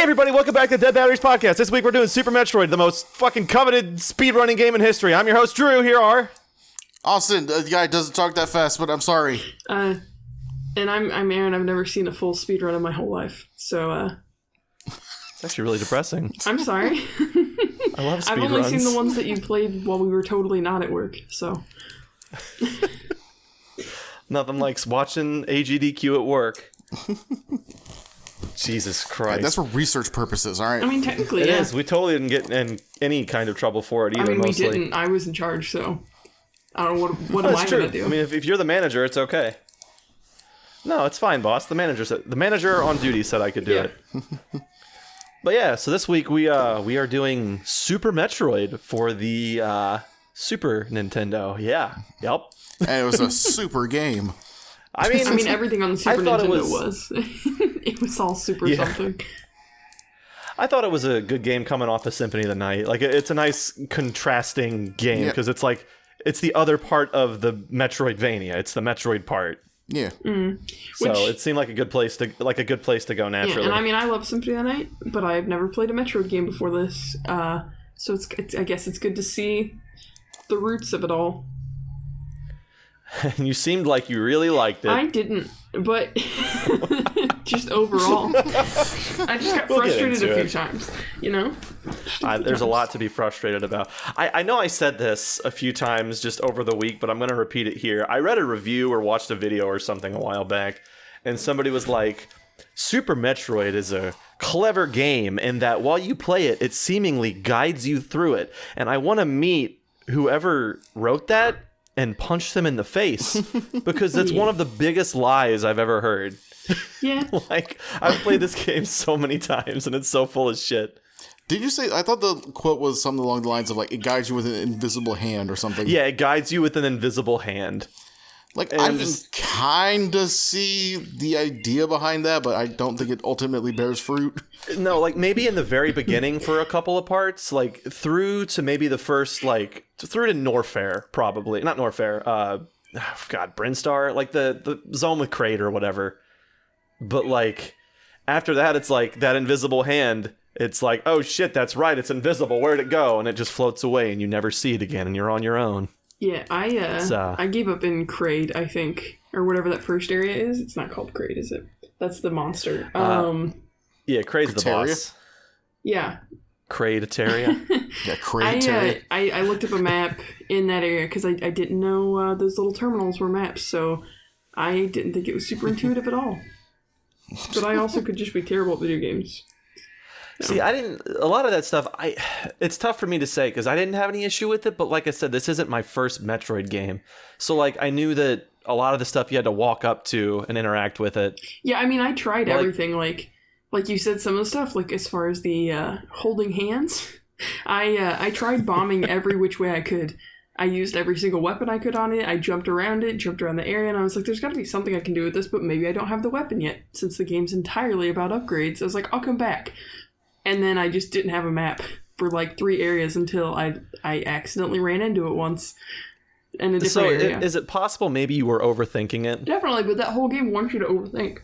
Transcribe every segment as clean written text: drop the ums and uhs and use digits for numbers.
Hey everybody, welcome back to the Dead Batteries Podcast. This week we're doing Super Metroid, the most fucking coveted speedrunning game in history. I'm your host, Drew. Here are... Austin, the guy doesn't talk that fast, but I'm sorry. And I'm Erin. I've never seen a full speedrun in my whole life. So, It's actually really depressing. I'm sorry. I love speedruns. I've only seen the ones that you played while we were totally not at work, so... Nothing like watching AGDQ at work. Jesus Christ. That's for research purposes, all right? I mean, technically, It yeah. is. We totally didn't get in any kind of trouble for it either, mostly. We didn't. I was in charge, so... I don't know, what am I going to do? I mean, if you're the manager, it's okay. No, it's fine, boss. The manager on duty said I could do it. But yeah, so this week we are doing Super Metroid for the Super Nintendo. Yeah. Yep. And it was a super game. I mean, everything on the Super Nintendo was. It was all super something. I thought it was a good game coming off of Symphony of the Night. Like, it's a nice contrasting game because it's like, it's the other part of the Metroidvania. It's the Metroid part. Yeah. So it seemed like a good place to go naturally. Yeah, and I mean, I love Symphony of the Night, but I've never played a Metroid game before this. So I guess it's good to see the roots of it all. And you seemed like you really liked it. I didn't, but just overall. I just got frustrated a few times, you know? There's a lot to be frustrated about. I know I said this a few times just over the week, but I'm going to repeat it here. I read a review or watched a video or something a while back, and somebody was like, Super Metroid is a clever game in that while you play it, it seemingly guides you through it. And I want to meet whoever wrote that and punch them in the face, because that's one of the biggest lies I've ever heard. Yeah. Like, I've played this game so many times, and it's so full of shit. Did you say, I thought the quote was something along the lines of, like, it guides you with an invisible hand or something. Yeah, it guides you with an invisible hand. Like, I can kind of see the idea behind that, but I don't think it ultimately bears fruit. No, like, maybe in the very beginning for a couple of parts, like, through to maybe the first, like, through to Norfair, probably. Not Norfair, Brinstar, like, the zone with Kraid or whatever. But, like, after that, it's like, that invisible hand, it's like, oh shit, that's right, it's invisible, where'd it go? And it just floats away, and you never see it again, and you're on your own. Yeah, I gave up in Kraid, I think, or whatever that first area is. It's not called Kraid, is it? That's the monster. Yeah, Kraid's the boss. Yeah. Kraid-Itaria. Yeah, Kraid-Itaria. I looked up a map in that area because I didn't know those little terminals were maps, so I didn't think it was super intuitive at all. But I also could just be terrible at video games. See, a lot of that stuff, it's tough for me to say because I didn't have any issue with it, but like I said, this isn't my first Metroid game. So, like, I knew that a lot of the stuff you had to walk up to and interact with it. Yeah, I mean, I tried everything, like you said, some of the stuff, like, as far as the holding hands, I tried bombing every which way I could. I used every single weapon I could on it, I jumped around the area, and I was like, there's gotta be something I can do with this, but maybe I don't have the weapon yet, since the game's entirely about upgrades. I was like, I'll come back. And then I just didn't have a map for like 3 areas until I accidentally ran into it once in a different area. Is it possible maybe you were overthinking it? Definitely, but that whole game wants you to overthink.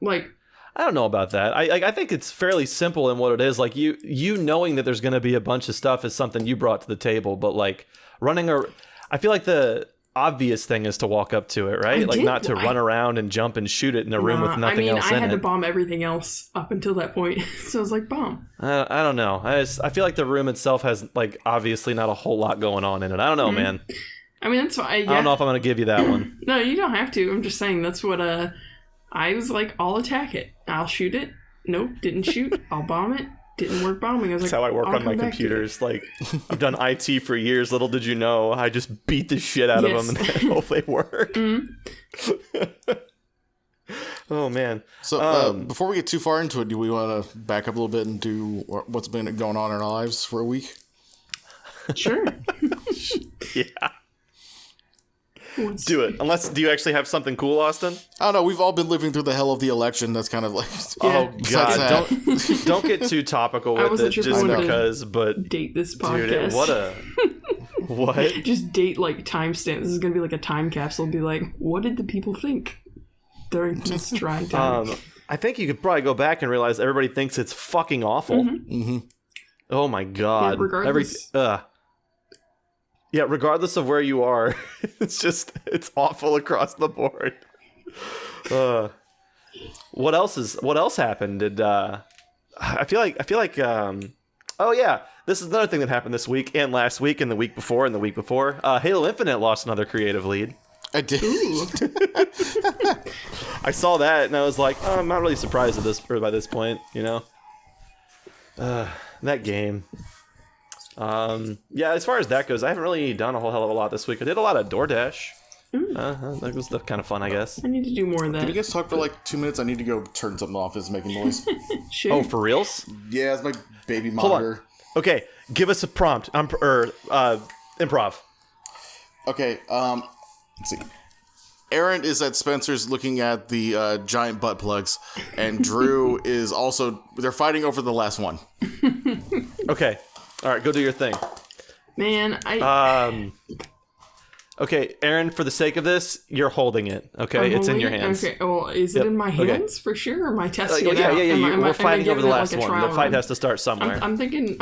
Like, I don't know about that. I think it's fairly simple in what it is. Like, you knowing that there's going to be a bunch of stuff is something you brought to the table, but like I feel like the obvious thing is to walk up to it, right? Like, not to run around and jump and shoot it in a room with nothing else in it. I had to bomb everything else up until that point, so I was like, bomb. I don't know. I feel like the room itself has, like, obviously not a whole lot going on in it. I don't know, man. I mean, that's why. Yeah. I don't know if I'm going to give you that one. No, you don't have to. I'm just saying that's what I was like, I'll attack it. I'll shoot it. Nope, didn't shoot. I'll bomb it. Didn't work bombing. I was That's like, how I work on my computers. Like, I've done IT for years. Little did you know, I just beat the shit out of them and then hope they work. Oh, man. So, before we get too far into it, do we want to back up a little bit and do what's been going on in our lives for a week? Sure. Yeah. Do it. Do you actually have something cool, Austin? I don't know. We've all been living through the hell of the election. That's kind of like... Oh, God. Don't get too topical with it just because, but... Date this podcast. Dude, what? Just date, like, timestamp. This is going to be like a time capsule. Be like, what did the people think during this trying time? I think you could probably go back and realize everybody thinks it's fucking awful. Oh my god. Yeah, regardless. Regardless of where you are, it's awful across the board. What else happened? I feel like oh yeah, this is another thing that happened this week and last week and the week before and the week before. Halo Infinite lost another creative lead. I did. I saw that and I was like, I'm not really surprised by this point, you know. That game. As far as that goes, I haven't really done a whole hell of a lot this week. I did a lot of DoorDash. That was kind of fun, I guess. I need to do more of that. Can you guys talk for like 2 minutes? I need to go turn something off. It's making noise. Sure. Oh, for reals? Yeah, it's my baby monitor. Hold on. Okay, give us a prompt. Improv. Okay, let's see. Erin is at Spencer's looking at the giant butt plugs, and Drew is also... They're fighting over the last one. Okay. All right, go do your thing. Man, Okay, Erin, for the sake of this, you're holding it. Okay, it's in your hands. Okay, well, is it in my hands for sure? Or am I testing it yeah, out? We're fighting over the last like one. The fight has to start somewhere. I'm thinking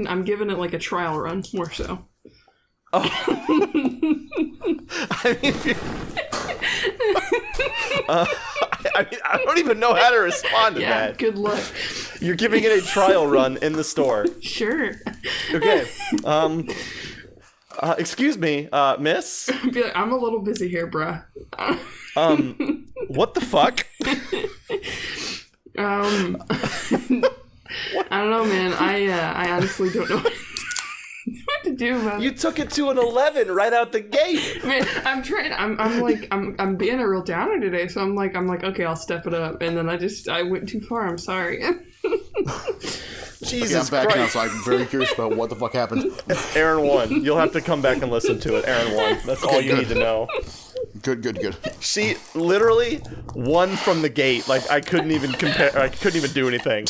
I'm giving it like a trial run, more so. Oh. I mean, I don't even know how to respond to that. Good luck. You're giving it a trial run in the store. Sure. Okay. Excuse me, miss? Be like, I'm a little busy here, bruh. What the fuck? I don't know, man. I honestly don't know what to do, man. You took it to an 11 right out the gate. Man, I'm trying. I'm being a real downer today, so I'm like, okay, I'll step it up, and then I went too far. I'm sorry. Jesus I'm back Christ. now, so I'm very curious about what the fuck happened. Aaron won. You'll have to come back and listen to it. Aaron won. That's all you need to know. Good. She literally won from the gate. Like, I couldn't even compare. I couldn't even do anything.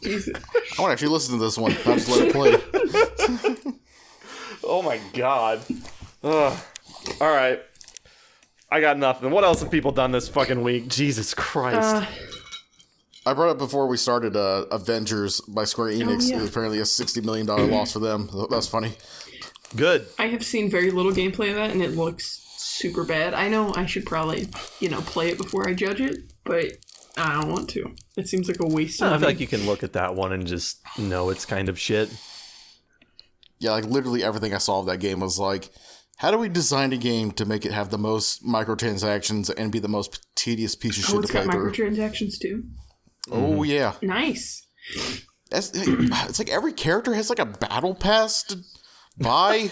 Jesus. I want to actually listen to this one. I'll just let it play. Oh my god. Ugh. All right. I got nothing. What else have people done this fucking week? Jesus Christ. I brought up before we started Avengers by Square Enix. yeah. It was apparently a $60 million loss for them. That's funny. Good. I have seen very little gameplay of that, and it looks super bad. I know I should probably, play it before I judge it, but I don't want to. It seems like a waste of I money. feel like you can look at that one and just know it's kind of shit. Yeah, like literally everything I saw of that game was like, how do we design a game to make it have the most microtransactions and be the most tedious piece of shit it's to play got through? microtransactions too. Oh, yeah. Nice. It's like every character has like a battle pass to buy.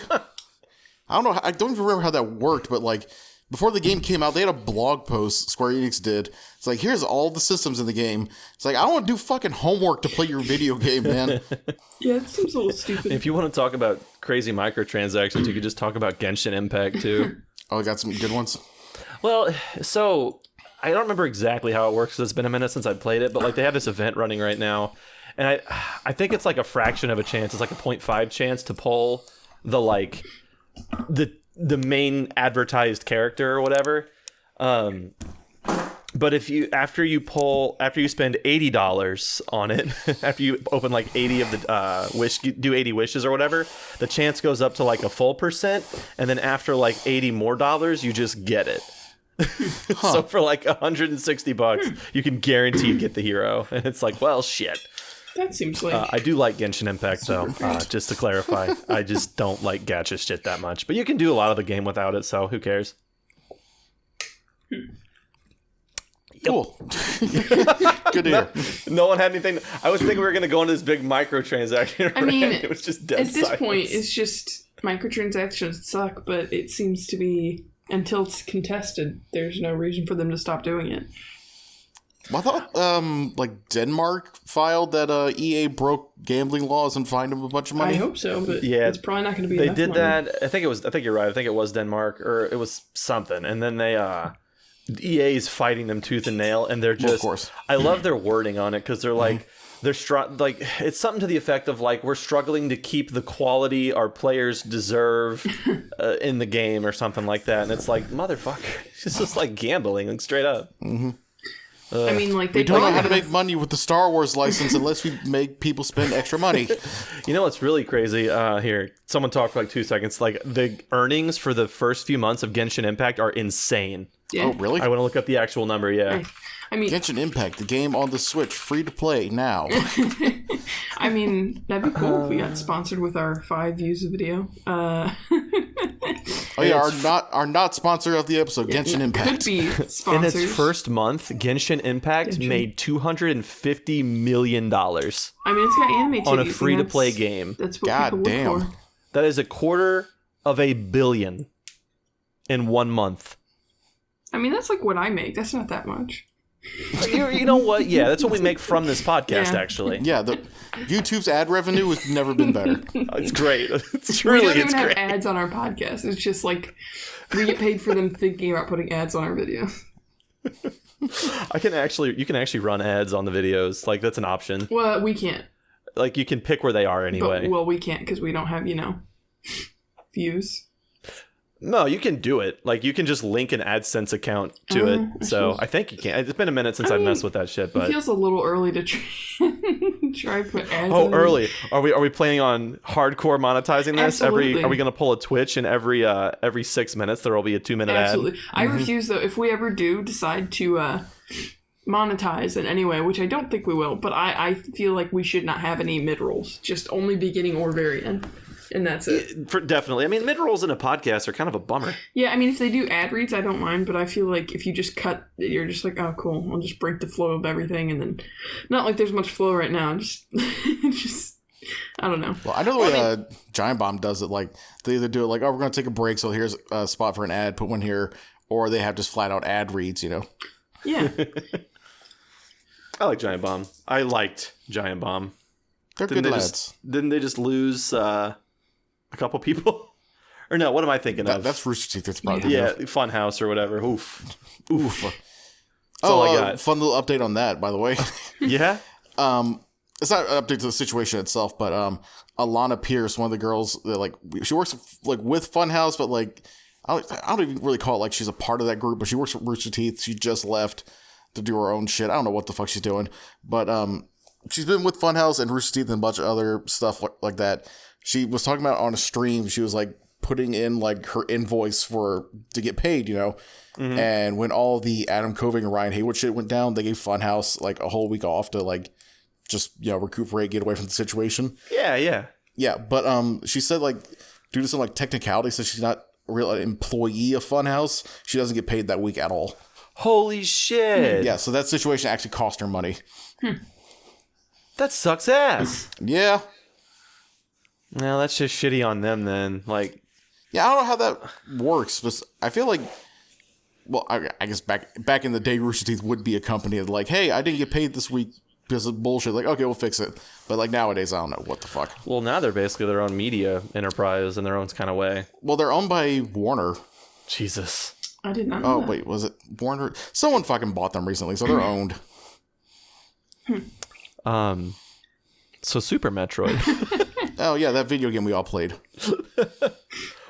I don't know. I don't even remember how that worked, but like before the game came out, they had a blog post Square Enix did. It's like, here's all the systems in the game. It's like, I don't want to do fucking homework to play your video game, man. Yeah, it seems a little stupid. If you want to talk about crazy microtransactions, you could just talk about Genshin Impact too. Oh, I got some good ones. Well, so I don't remember exactly how it works. 'Cause it's been a minute since I played it, but like they have this event running right now, and I think it's like a fraction of a chance. It's like a 0.5 chance to pull the main advertised character or whatever. But after you spend $80 on it, after you open like 80 of the do 80 wishes or whatever, the chance goes up to like a full percent, and then after like 80 more dollars, you just get it. So for like $160, you can guarantee you get the hero, and it's like, well, shit. That seems like... I do like Genshin Impact, though, just to clarify. I just don't like gacha shit that much. But you can do a lot of the game without it, so who cares? Cool. Good to hear. No one had anything. I was thinking we were going to go into this big microtransaction. I mean, it was just dead at this silence. point, it's just microtransactions suck, but it seems to be, until it's contested, there's no reason for them to stop doing it. I thought, like, Denmark filed that EA broke gambling laws and fined them a bunch of money. I hope so, but Yeah, it's probably not going to be They enough did money. that. I think you're right. I think it was Denmark, or it was something. And then they, EA's fighting them tooth and nail, and they're just... Of course. I love their wording on it, because they're like, they're like it's something to the effect of like we're struggling to keep the quality our players deserve in the game or something like that, and it's like motherfucker, it's just like gambling, like straight up. Mm-hmm. I mean, like we don't know how to make money with the Star Wars license unless we make people spend extra money. You know what's really crazy? Here, someone talk for like 2 seconds. Like the earnings for the first few months of Genshin Impact are insane. Yeah. Oh, really? I want to look up the actual number. Yeah. I mean, Genshin Impact, the game on the Switch, free to play now. I mean, that'd be cool if we got sponsored with our 5 views of video. Oh yeah, our not sponsor of the episode, Genshin Impact. Could be sponsors. In its first month, Genshin Impact made $250 million. I mean, it's got anime on a free-to-play game. That's what God people damn. look for. That is $250 million in 1 month. I mean, that's like what I make. That's not that much. You know what? Yeah, that's what we make from this podcast, Yeah. actually. Yeah, the YouTube's ad revenue has never been better. It's great. It's We really, don't even it's have great. ads on our podcast. It's just like we get paid for them thinking about putting ads on our videos. You can actually run ads on the videos. Like, that's an option. Well, we can't. Like, you can pick where they are anyway. But, well, we can't because we don't have, views. No, you can do it. Like, you can just link an AdSense account to it. So, I think you can. It's been a minute since I've messed with that shit, but... It feels a little early to try to put ads Oh, in. early. Are we planning on hardcore monetizing this? Absolutely. Are we going to pull a Twitch and every 6 minutes there will be a 2-minute ad? Absolutely. I refuse, though, if we ever do decide to monetize in any way, which I don't think we will, but I feel like we should not have any mid-rolls. Just only beginning or very end. And that's it. Definitely. I mean, mid-rolls in a podcast are kind of a bummer. Yeah, I mean, if they do ad reads, I don't mind, but I feel like if you just cut, you're just like, oh, cool, I'll just break the flow of everything, and then, not like there's much flow right now, just, I don't know. Well, I know the way Giant Bomb does it, like, they either do it like, oh, we're going to take a break, so here's a spot for an ad, put one here, or they have just flat out ad reads, Yeah. I like Giant Bomb. I liked Giant Bomb. They're good lads. Didn't they just lose a couple people? Or no, what am I thinking of? That's Rooster Teeth. That's probably Funhouse or whatever. Oof. Oof. all I got. Fun little update on that, by the way. Yeah? It's not an update to the situation itself, but Alana Pierce, one of the girls that she works with Funhouse, but I don't even really call it like she's a part of that group, but she works with Rooster Teeth. She just left to do her own shit. I don't know what the fuck she's doing, but she's been with Funhouse and Rooster Teeth and a bunch of other stuff like that. She was talking about on a stream. She was putting in her invoice to get paid, Mm-hmm. And when all the Adam Coving and Ryan Haywood shit went down, they gave Funhouse a whole week off to just recuperate, get away from the situation. Yeah. But she said due to some technicality, since she's not a real employee of Funhouse, she doesn't get paid that week at all. Holy shit. Yeah. So that situation actually cost her money. That sucks ass. Yeah. Well, that's just shitty on them then. Yeah, I don't know how that works, but I feel like, well, I guess back in the day, Rooster Teeth would be a company that hey, I didn't get paid this week because of bullshit. Okay, we'll fix it. But nowadays, I don't know what the fuck. Well, now they're basically their own media enterprise in their own kind of way. Well, they're owned by Warner. Jesus. I did not know that. Wait, was it Warner? Someone fucking bought them recently, so they're owned. So Super Metroid. Oh, yeah, that video game we all played.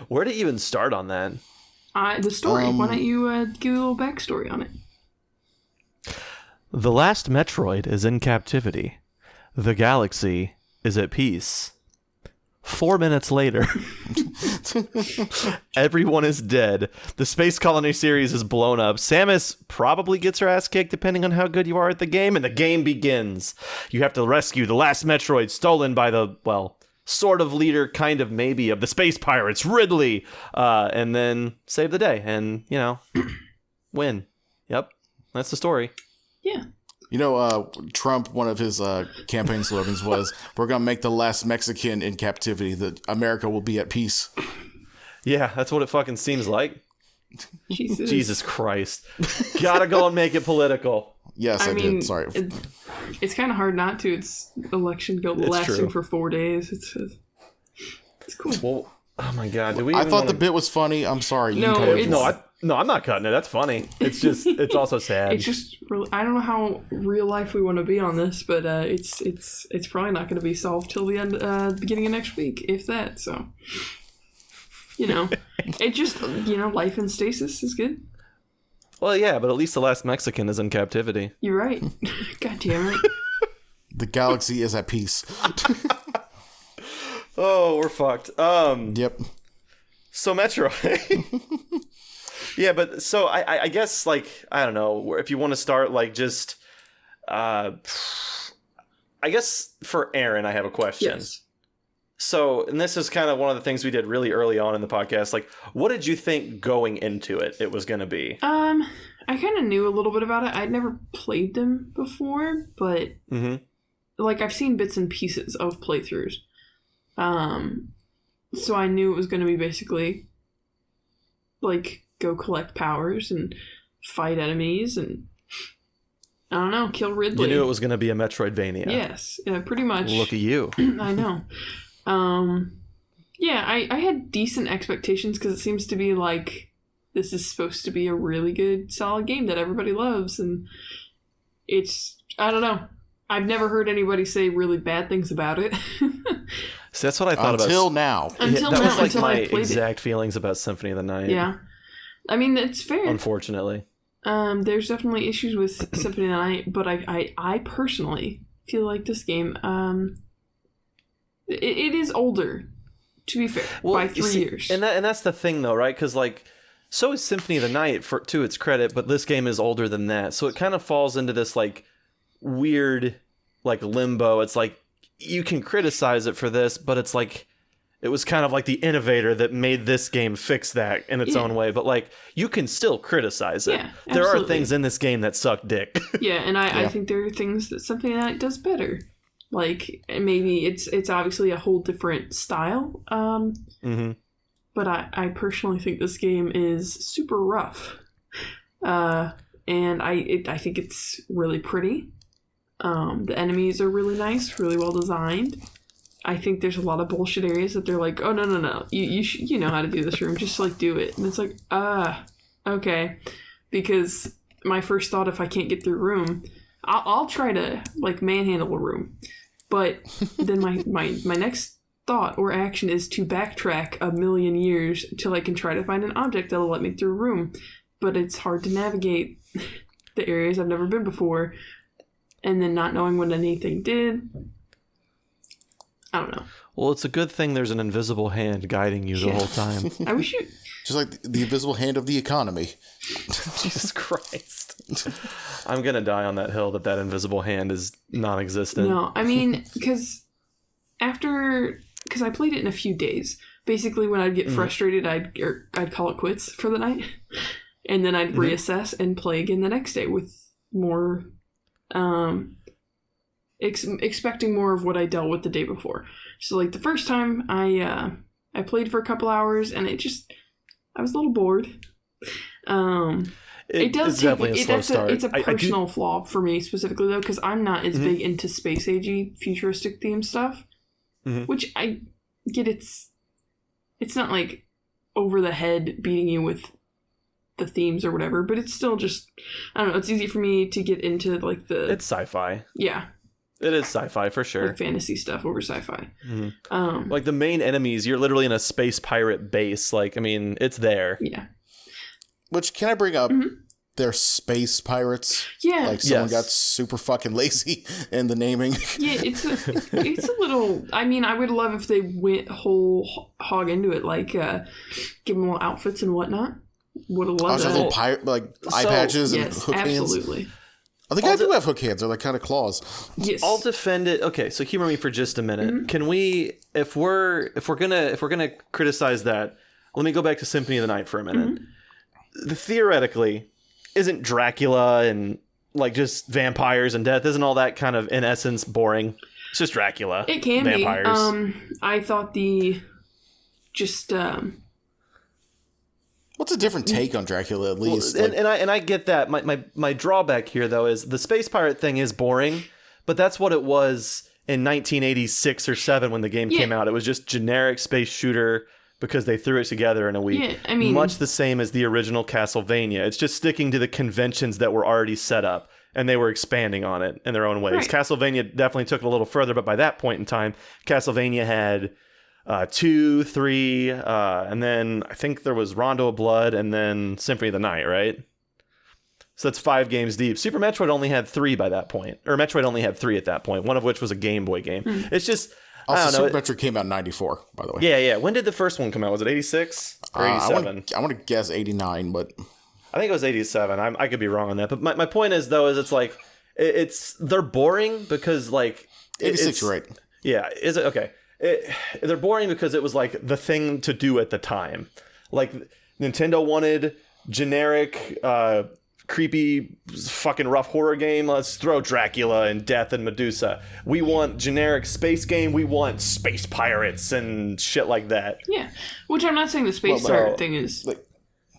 Where to even start on that? The story. Why don't you give a little backstory on it? The last Metroid is in captivity. The galaxy is at peace. 4 minutes later, everyone is dead. The Space Colony series is blown up. Samus probably gets her ass kicked depending on how good you are at the game, and the game begins. You have to rescue the last Metroid stolen by the, sort of leader, kind of maybe, of the space pirates, Ridley, and then save the day and, win. Yep, that's the story. Yeah. Trump, one of his campaign slogans was, we're going to make the last Mexican in captivity, that America will be at peace. Yeah, that's what it fucking seems like. Jesus Christ. Gotta go and make it political. Yes, I did. Sorry. It's kind of hard not to. It's election lasting for 4 days. It's cool. Well, oh my god. I thought the bit was funny. I'm sorry. No, No, I'm not cutting it. That's funny. It's just, it's also sad. It's just really, I don't know how real life we want to be on this, but it's probably not going to be solved till the end, beginning of next week, if that. So, it just life in stasis is good. Well, yeah, but at least the last Mexican is in captivity. You're right. God damn it. The galaxy is at peace. Oh, we're fucked. Yep. So Metroid. Yeah, but so I guess, like, I don't know, if you want to start, like, just, I guess for Erin, I have a question. Yes. So, and this is kind of one of the things we did really early on in the podcast. Like, what did you think going into it was going to be? I kind of knew a little bit about it. I'd never played them before, but, like, I've seen bits and pieces of playthroughs. So I knew it was going to be basically, like, go collect powers and fight enemies and, I don't know, kill Ridley. You knew it was going to be a Metroidvania. Yes, pretty much. Look at you. I know. Yeah, I had decent expectations because it seems to be like this is supposed to be a really good, solid game that everybody loves, and it's, I don't know. I've never heard anybody say really bad things about it. So that's what I thought until about. now. Until that now, was like until my I played exact feelings about Symphony of the Night. Yeah. I mean, it's fair. Unfortunately. There's definitely issues with Symphony of the Night, but I personally feel like this game, it is older, to be fair, by 3 years. And that's the thing, though, right? Because, like, so is Symphony of the Night, to its credit, but this game is older than that. So it kind of falls into this, like, weird, like, limbo. It's like, you can criticize it for this, but it's like, it was kind of like the innovator that made this game fix that in its own way. But, like, you can still criticize it. Yeah, there are absolutely. thing in this game that suck dick. Yeah, and I think there are things that Symphony of the Night does better. Like, maybe it's obviously a whole different style. But I personally think this game is super rough. And I think it's really pretty. The enemies are really nice, really well designed. I think there's a lot of bullshit areas that they're like, oh, no. You know how to do this room. Just, like, do it. And it's like, okay. Because my first thought, if I can't get through a room, I'll try to, like, manhandle a room. But then my next thought or action is to backtrack a million years till I can try to find an object that'll let me through a room. But it's hard to navigate the areas I've never been before. And then not knowing what anything did. I don't know. Well, it's a good thing there's an invisible hand guiding you the whole time. I wish you... Just like the invisible hand of the economy. Jesus Christ. I'm going to die on that hill that invisible hand is non-existent. No, I mean, because I played it in a few days. Basically, when I'd get frustrated, I'd call it quits for the night. And then I'd reassess and play again the next day with more... expecting more of what I dealt with the day before. So, like, the first time I played for a couple hours, and I was a little bored. It does it's definitely a slow start. It's a personal flaw for me specifically, though, because I'm not as big into space agey futuristic theme stuff, which I get. It's not like over the head beating you with the themes or whatever, but it's still just, I don't know, it's easy for me to get into, like, it's sci-fi. Yeah. It is sci-fi for sure. Like fantasy stuff over sci-fi. Like the main enemies, you're literally in a space pirate base. Like, I mean, it's there. Yeah. Which, can I bring up? They're space pirates. Yeah. Like, someone got super fucking lazy in the naming. Yeah, it's a little... I mean, I would love if they went whole hog into it. Like, give them little outfits and whatnot. Would have loved that. Little pirate, like, eye patches and hook hands. Absolutely. I think I do have hook hands. They're like kind of claws. Yes. I'll defend it. Okay, so humor me for just a minute. Can we, if we're gonna criticize that, let me go back to Symphony of the Night for a minute. Theoretically, isn't Dracula and, like, just vampires and death, isn't all that kind of in essence boring? It's just Dracula. It can vampires. be. I thought What's a different take on Dracula, at least? Well, and I get that. My drawback here, though, is the space pirate thing is boring, but that's what it was in 1986 or 7 when the game came out. It was just generic space shooter, because they threw it together in a week. Yeah, I mean, much the same as the original Castlevania. It's just sticking to the conventions that were already set up, and they were expanding on it in their own ways. Right. Castlevania definitely took it a little further, but by that point in time, Castlevania had 2, 3, and then I think there was Rondo of Blood, and then Symphony of the Night, right? So that's 5 games deep. Super Metroid only had 3 by that point. Or Metroid only had 3 at that point, one of which was a Game Boy game. It's just, Also, I don't know. Super Metroid came out in 94, by the way. Yeah. When did the first one come out? Was it 86 or 87? I want to guess 89, but... I think it was 87. I could be wrong on that. But my point is, though, is it's like, they're boring because, like... 86, you're right. Yeah, is it? Okay. They're boring because it was, like, the thing to do at the time. Like, Nintendo wanted generic... creepy fucking rough horror game. Let's throw Dracula and Death and Medusa. We want generic space game. We want space pirates and shit like that. Yeah, which I'm not saying the space pirate thing is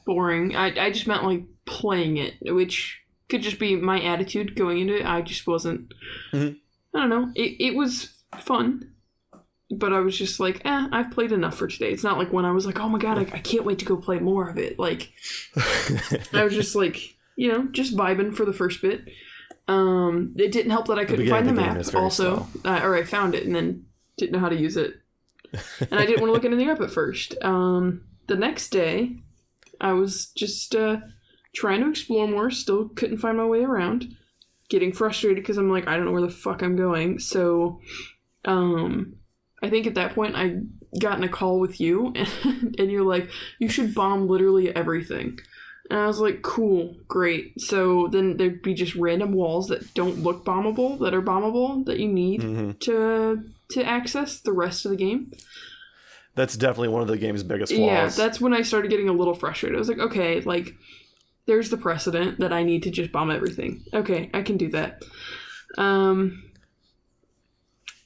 boring. I just meant like playing it, which could just be my attitude going into it. I just wasn't. I don't know. It was fun, but I was just like, I've played enough for today. It's not like when I was like, oh my god, I can't wait to go play more of it. Like, I was just like, just vibing for the first bit. It didn't help that I couldn't find the map also. Or I found it and then didn't know how to use it. And I didn't want to look anything up at first. The next day, I was just trying to explore more. Still couldn't find my way around. Getting frustrated because I'm like, I don't know where the fuck I'm going. So, I think at that point I got in a call with you and you're like, you should bomb literally everything. And I was like, cool, great. So then there'd be just random walls that don't look bombable, that are bombable, that you need to access the rest of the game. That's definitely one of the game's biggest flaws. Yeah, that's when I started getting a little frustrated. I was like, okay, like, there's the precedent that I need to just bomb everything. Okay, I can do that.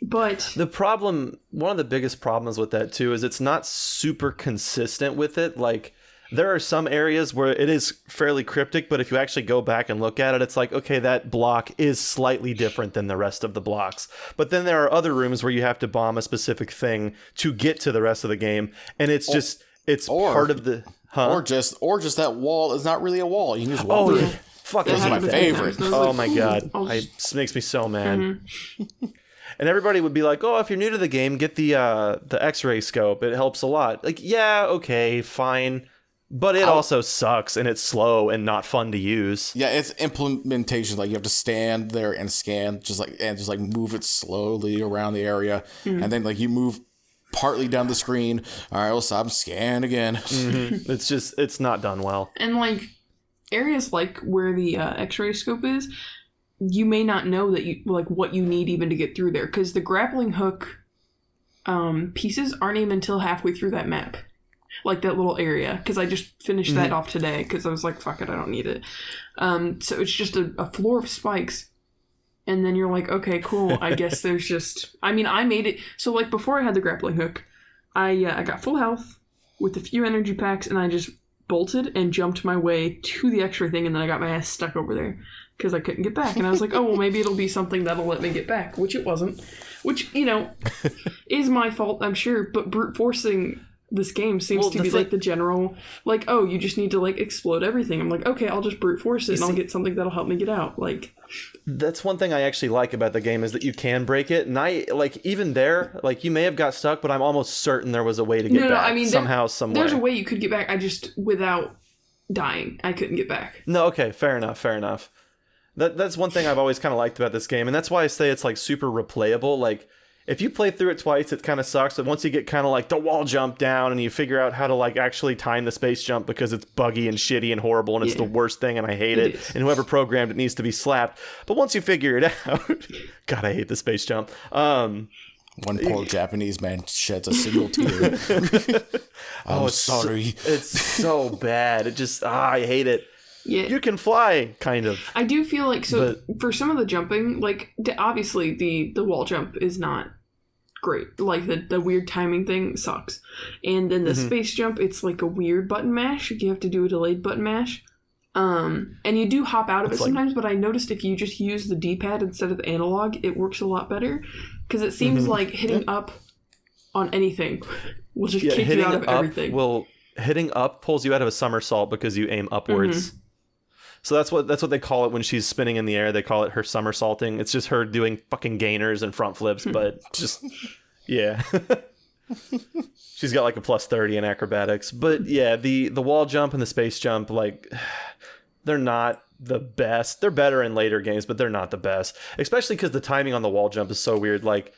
But the problem, one of the biggest problems with that too, is it's not super consistent with it. Like, there are some areas where it is fairly cryptic, but if you actually go back and look at it, it's like, okay, that block is slightly different than the rest of the blocks. But then there are other rooms where you have to bomb a specific thing to get to the rest of the game, and it's just, it's part of the... Or just that wall is not really a wall. You can just walk through. Fuck, those are my favorite. Oh my god, it makes me so mad. And everybody would be like, oh, if you're new to the game, get the X-ray scope. It helps a lot. Like, yeah, okay, fine. But it also sucks, and it's slow and not fun to use. Yeah, it's implementation. Like, you have to stand there and scan, just move it slowly around the area, and then like you move partly down the screen. All right, we'll stop and scan again. It's not done well. And like areas like where the X-ray scope is, you may not know that you like what you need even to get through there, because the grappling hook pieces aren't even until halfway through that map. Like that little area, because I just finished that off today because I was like, fuck it, I don't need it. So it's just a floor of spikes, and then you're like, okay, cool, I guess there's just, I mean, I made it, so like before I had the grappling hook, I got full health with a few energy packs, and I just bolted and jumped my way to the X-ray thing, and then I got my ass stuck over there because I couldn't get back, and I was like, oh, well, maybe it'll be something that'll let me get back, which it wasn't, which, is my fault, I'm sure, but brute forcing this game seems to be like the general, like, oh, you just need to like explode everything. I'm like, okay, I'll just brute force it and I'll get something that'll help me get out. Like, that's one thing I actually like about the game is that you can break it. And I like, even there, like, you may have got stuck, but I'm almost certain there was a way to get back. I mean, somehow, some way. There's a way you could get back. I just, without dying, I couldn't get back. No, okay, fair enough. That's one thing I've always kind of liked about this game, and that's why I say it's like super replayable. Like, if you play through it twice, it kind of sucks. But once you get kind of like the wall jump down and you figure out how to like actually time the space jump, because it's buggy and shitty and horrible and it's the worst thing and I hate it. And whoever programmed it needs to be slapped. But once you figure it out, God, I hate the space jump. One poor Japanese man sheds a single tear. I'm sorry. It's so bad. It just, I hate it. Yeah. You can fly, kind of. I do feel like, for some of the jumping, like, obviously the wall jump is not great. Like, the weird timing thing sucks. And then the space jump, it's like a weird button mash. You have to do a delayed button mash. And you do hop out of it sometimes, but I noticed if you just use the D-pad instead of the analog, it works a lot better. Because it seems like hitting up on anything will just kick you out of everything. Hitting up pulls you out of a somersault because you aim upwards. Mm-hmm. So that's what they call it when she's spinning in the air. They call it her somersaulting. It's just her doing fucking gainers and front flips, but just yeah. She's got like a plus 30 in acrobatics. But yeah, the wall jump and the space jump, like, they're not the best. They're better in later games, but they're not the best. Especially because the timing on the wall jump is so weird. Like,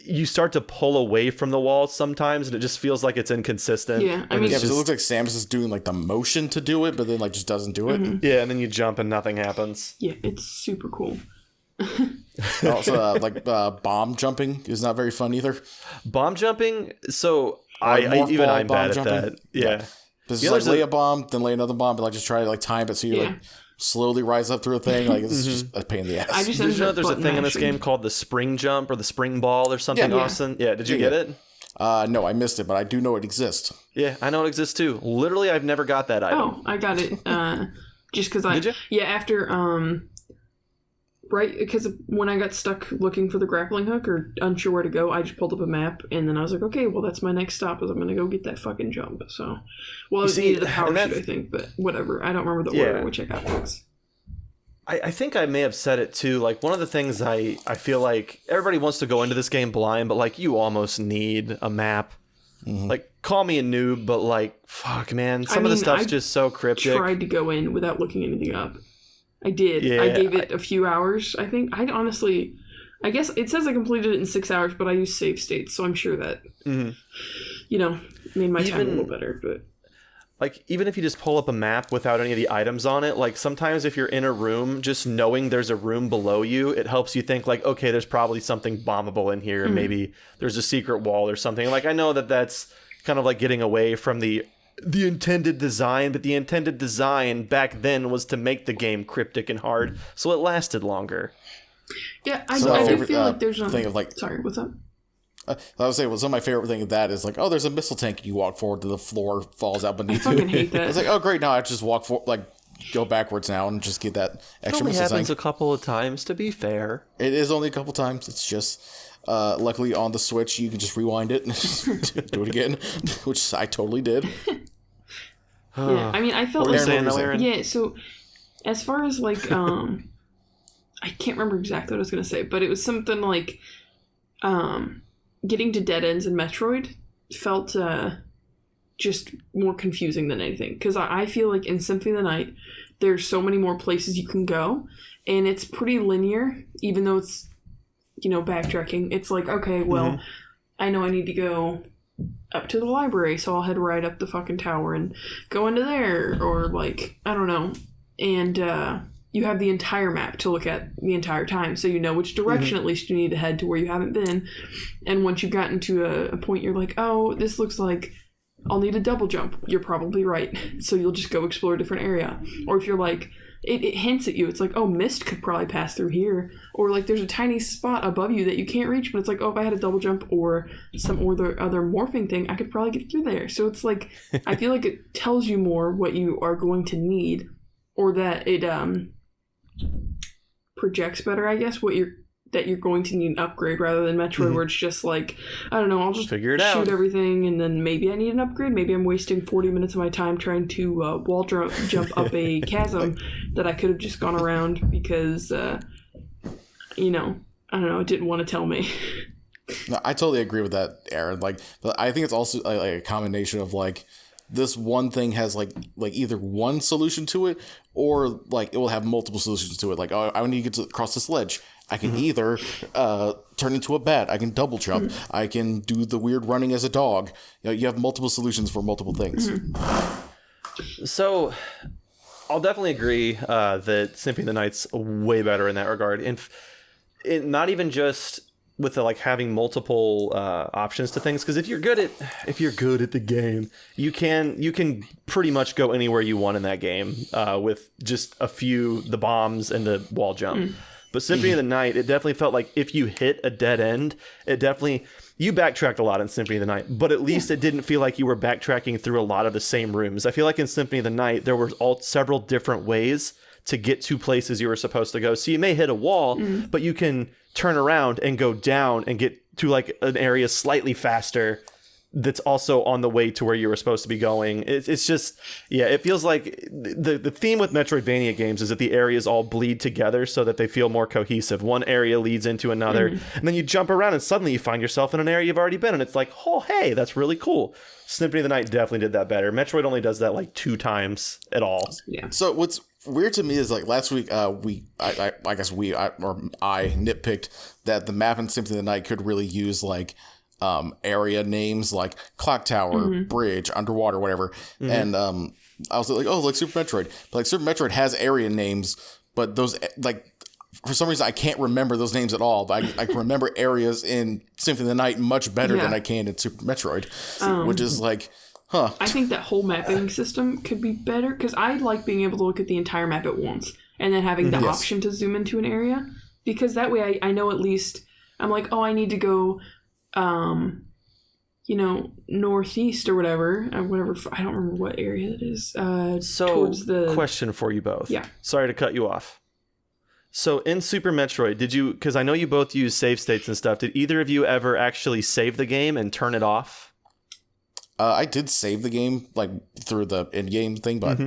you start to pull away from the wall sometimes, and it just feels like it's inconsistent. Yeah, I mean, because it looks like Samus is doing like the motion to do it, but then like just doesn't do it. Mm-hmm. Yeah, and then you jump and nothing happens. Yeah, it's super cool. Also, bomb jumping is not very fun either. Bomb jumping, so I'm bad at that. Yeah. Just like lay a bomb, then lay another bomb, but like just try to like time it so you like slowly rise up through a thing. Like it's just a pain in the ass. Did you know there's a thing in this game called the spring jump or the spring ball or something, Austin? Yeah, did you get it? No, I missed it, but I do know it exists. Yeah, I know it exists too. Literally, I've never got that item. Oh, I got it. Just because Did you? Yeah, after right, because when I got stuck looking for the grappling hook or unsure where to go, I just pulled up a map, and then I was like, okay, well, that's my next stop, is I'm going to go get that fucking jump. So, well, it needed a power shoot, I think, but whatever. I don't remember the order in which I got things. I think I may have said it too. Like, one of the things I feel like everybody wants to go into this game blind, but like, you almost need a map. Mm-hmm. Like, call me a noob, but like, fuck, man, some of the stuff's just so cryptic. I tried to go in without looking anything up. I did. Yeah, I gave it a few hours, I think. I guess it says I completed it in 6 hours, but I used save states, so I'm sure that, made my time a little better. But like, even if you just pull up a map without any of the items on it, like, sometimes if you're in a room, just knowing there's a room below you, it helps you think, like, okay, there's probably something bombable in here. Mm-hmm. Maybe there's a secret wall or something. Like, I know that's kind of like getting away from the intended design, but the intended design back then was to make the game cryptic and hard, so it lasted longer. Yeah, I do feel like there's thing of like. Sorry, what's up? I would say, some of my favorite thing of that is like, oh, there's a missile tank, and you walk forward to the floor falls out beneath you. I fucking hate that. It's like, oh great, now I just walk go backwards now and just get that extra missile tank. It only happens a couple of times, to be fair. It is only a couple times. It's just. Luckily on the Switch you can just rewind it and do it again, which I totally did. Yeah, I mean, I felt like Aaron? Yeah, so as far as like I can't remember exactly what I was gonna say, but it was something like getting to dead ends in Metroid felt just more confusing than anything, because I feel like in Symphony of the Night there's so many more places you can go, and it's pretty linear, even though it's backtracking. It's like, okay, well, I know I need to go up to the library, so I'll head right up the fucking tower and go into there, or like, I don't know. And you have the entire map to look at the entire time, so you know which direction at least you need to head to where you haven't been. And once you've gotten to a point, you're like, oh, this looks like I'll need a double jump. You're probably right. So you'll just go explore a different area. Or if you're like, it hints at you. It's like, oh, mist could probably pass through here. Or like there's a tiny spot above you that you can't reach, but it's like, oh, if I had a double jump or the other morphing thing, I could probably get through there. So it's like, I feel like it tells you more what you are going to need, or that it projects better, I guess, that you're going to need an upgrade, rather than Metroid where it's just like, I don't know, I'll just figure it shoot out, everything, and then maybe I need an upgrade. Maybe I'm wasting 40 minutes of my time trying to wall jump up a chasm that I could have just gone around because, I don't know, it didn't want to tell me. No, I totally agree with that, Aaron. Like, but I think it's also like a combination of like, this one thing has like either one solution to it, or like it will have multiple solutions to it. Like, oh, I need to get across this ledge. I can either turn into a bat. I can double jump. I can do the weird running as a dog. You have multiple solutions for multiple things. So, I'll definitely agree that Symphony of the Night's way better in that regard. And not even just with the, like, having multiple options to things, because if you're good at the game, you can pretty much go anywhere you want in that game with just the bombs and the wall jump. But Symphony of the Night, it definitely felt like if you hit a dead end, you backtracked a lot in Symphony of the Night, but at least it didn't feel like you were backtracking through a lot of the same rooms. I feel like in Symphony of the Night, there were several different ways to get to places you were supposed to go. So you may hit a wall, but you can turn around and go down and get to like an area slightly faster that's also on the way to where you were supposed to be going. It's just, yeah, it feels like the theme with Metroidvania games is that the areas all bleed together so that they feel more cohesive. One area leads into another, and then you jump around and suddenly you find yourself in an area you've already been, and it's like, oh, hey, that's really cool. Symphony of the Night definitely did that better. Metroid only does that like 2 times at all. Yeah. So what's weird to me is like last week, I nitpicked that the map in Symphony of the Night could really use like area names like Clock Tower, Bridge, Underwater, whatever. And I was like, oh, like Super Metroid. But like Super Metroid has area names, but those like for some reason I can't remember those names at all. But I can remember areas in Symphony of the Night much better than I can in Super Metroid, which is like, huh. I think that whole mapping system could be better because I like being able to look at the entire map at once and then having the option to zoom into an area, because that way I know at least I'm like, oh, I need to go northeast or whatever, I don't remember what area it is. So, towards the question for you both. Yeah. Sorry to cut you off. So, in Super Metroid, did you, because I know you both use save states and stuff, did either of you ever actually save the game and turn it off? I did save the game, like, through the in-game thing, but...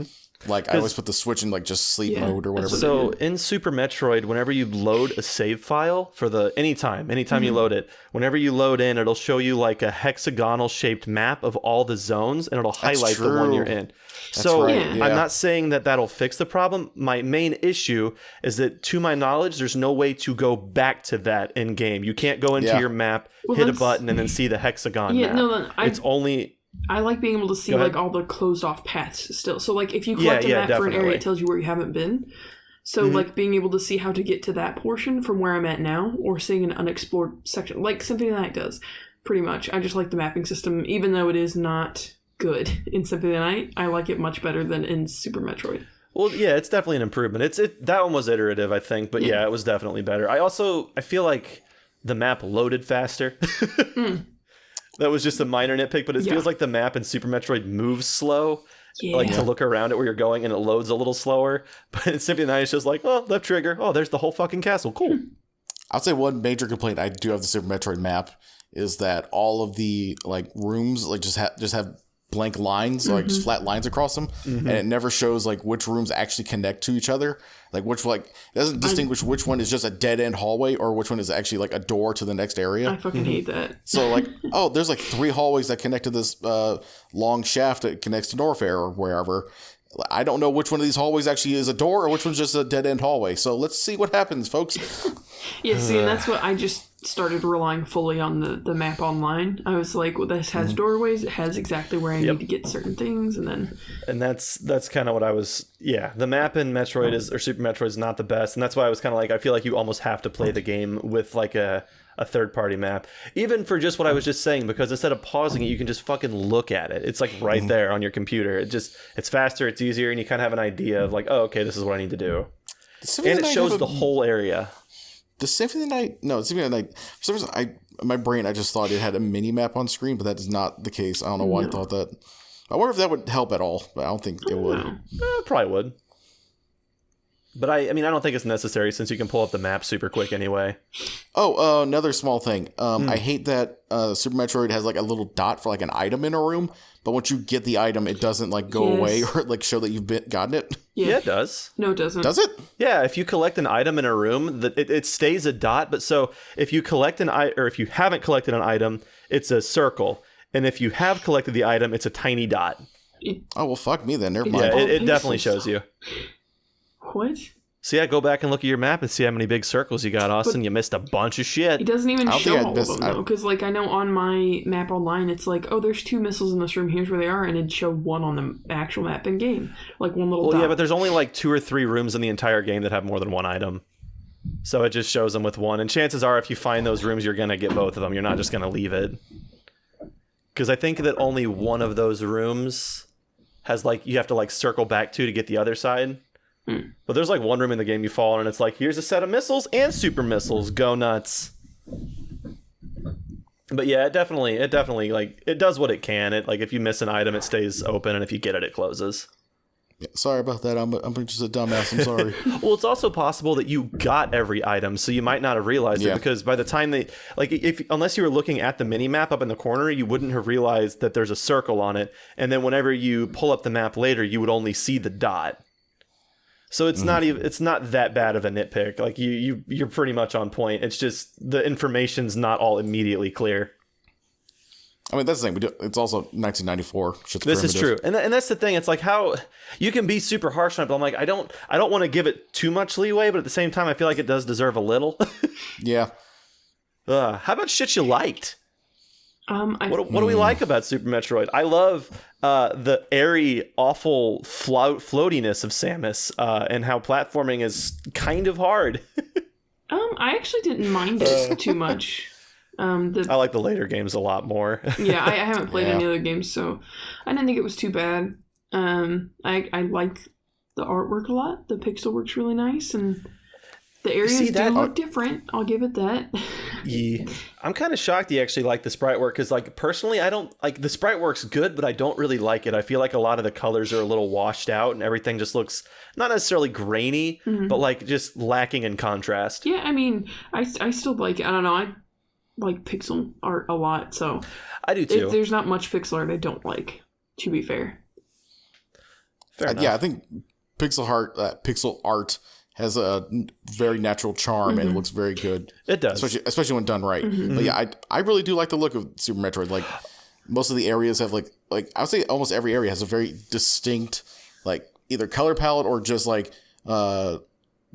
Like, I always put the Switch in, like, just sleep mode or whatever. So, in Super Metroid, whenever you load a save file for the... Anytime you load it, whenever you load in, it'll show you, like, a hexagonal-shaped map of all the zones, and it'll highlight the one you're in. So, I'm not saying that that'll fix the problem. My main issue is that, to my knowledge, there's no way to go back to that in-game. You can't go into your map, hit a button, and then see the hexagon map. It's only... I like being able to see like all the closed off paths still. So like if you collect a map for an area, it tells you where you haven't been. So like being able to see how to get to that portion from where I'm at now, or seeing an unexplored section, like Symphony of the Night does, pretty much. I just like the mapping system, even though it is not good in Symphony of the Night. I like it much better than in Super Metroid. Well, yeah, it's definitely an improvement. That one was iterative, I think, but yeah, it was definitely better. I feel like the map loaded faster. That was just a minor nitpick, but it feels like the map in Super Metroid moves slow, like to look around at where you're going, and it loads a little slower. But in Symphony of the Night, it's just like, oh, left trigger. Oh, there's the whole fucking castle. Cool. I'd say one major complaint I do have the Super Metroid map is that all of the like rooms like just have blank lines, like just flat lines across them, and it never shows like which rooms actually connect to each other. Like it doesn't distinguish which one is just a dead end hallway or which one is actually like a door to the next area. I fucking hate that. So like, oh, there's like 3 hallways that connect to this long shaft that connects to Norfair or wherever. I don't know which one of these hallways actually is a door or which one's just a dead end hallway. So let's see what happens, folks. Yeah, see, and that's what I just started relying fully on the map online. I was like, well, this has doorways, it has exactly where I need to get certain things, and that's kind of what I was. Yeah, the map in Metroid or Super Metroid is not the best, and that's why I was kind of like, I feel like you almost have to play the game with like a third-party map, even for just what I was just saying, because instead of pausing it, you can just fucking look at it. It's like right there on your computer. It's faster, it's easier, and you kind of have an idea of like, oh, okay, this is what I need to do. And it shows the whole area. The Symphony of the Night? No, Symphony of the Night. For some reason, my brain, I just thought it had a mini map on screen, but that is not the case. I don't know why I thought that. I wonder if that would help at all, but I don't think it would. Probably would. But I mean, I don't think it's necessary since you can pull up the map super quick anyway. Oh, another small thing. I hate that Super Metroid has like a little dot for like an item in a room, but once you get the item, it doesn't like go away or like show that you've gotten it. Yeah, it does. No, it doesn't. Does it? Yeah, if you collect an item in a room, it stays a dot. But so if you collect or if you haven't collected an item, it's a circle, and if you have collected the item, it's a tiny dot. Oh well, fuck me then. Never mind. Yeah, it definitely shows you. What? So yeah, go back and look at your map and see how many big circles you got, Austin. You missed a bunch of shit. It doesn't even show all of them, though. Because, like, I know on my map online, it's like, oh, there's 2 missiles in this room, here's where they are, and it'd show 1 on the actual map in-game. Like, one little dot. Yeah, but there's only, like, 2 or 3 rooms in the entire game that have more than 1 item. So it just shows them with 1. And chances are, if you find those rooms, you're going to get both of them. You're not just going to leave it. Because I think that only one of those rooms has, like, you have to, like, circle back to get the other side. But there's like one room in the game you fall in and it's like, here's a set of missiles and super missiles, go nuts. But yeah, it definitely like it does what it can. It like if you miss an item, it stays open, and if you get it, it closes. Yeah, sorry about that. I'm just a dumbass. I'm sorry. Well, it's also possible that you got every item, so you might not have realized it, because by the time they, like, unless you were looking at the mini map up in the corner, you wouldn't have realized that there's a circle on it, and then whenever you pull up the map later, you would only see the dot. So it's not even, it's not that bad of a nitpick. Like you're pretty much on point. It's just the information's not all immediately clear. I mean, that's the thing. It's also 1994. This is true, and that's the thing. It's like how you can be super harsh on it, but I'm like, I don't want to give it too much leeway, but at the same time, I feel like it does deserve a little. Yeah. How about shit you liked? What do we like about Super Metroid? I love the airy, awful floatiness of Samus, and how platforming is kind of hard. I actually didn't mind it too much. I like the later games a lot more. Yeah, I haven't played any other games, so I didn't think it was too bad. I like the artwork a lot. The pixel work's really nice, and the areas do look different. I'll give it that. Yeah, I'm kind of shocked you actually like the sprite work, because, like, personally, I don't like the sprite work's good, but I don't really like it. I feel like a lot of the colors are a little washed out, and everything just looks not necessarily grainy, but like just lacking in contrast. Yeah, I mean, I still like it. I don't know. I like pixel art a lot, so I do too. There's not much pixel art I don't like, to be fair. Fair enough. Yeah, I think pixel art has a very natural charm and it looks very good. It does, especially when done right. But yeah, I really do like the look of Super Metroid. Like, most of the areas have like I would say almost every area has a very distinct, like, either color palette or just like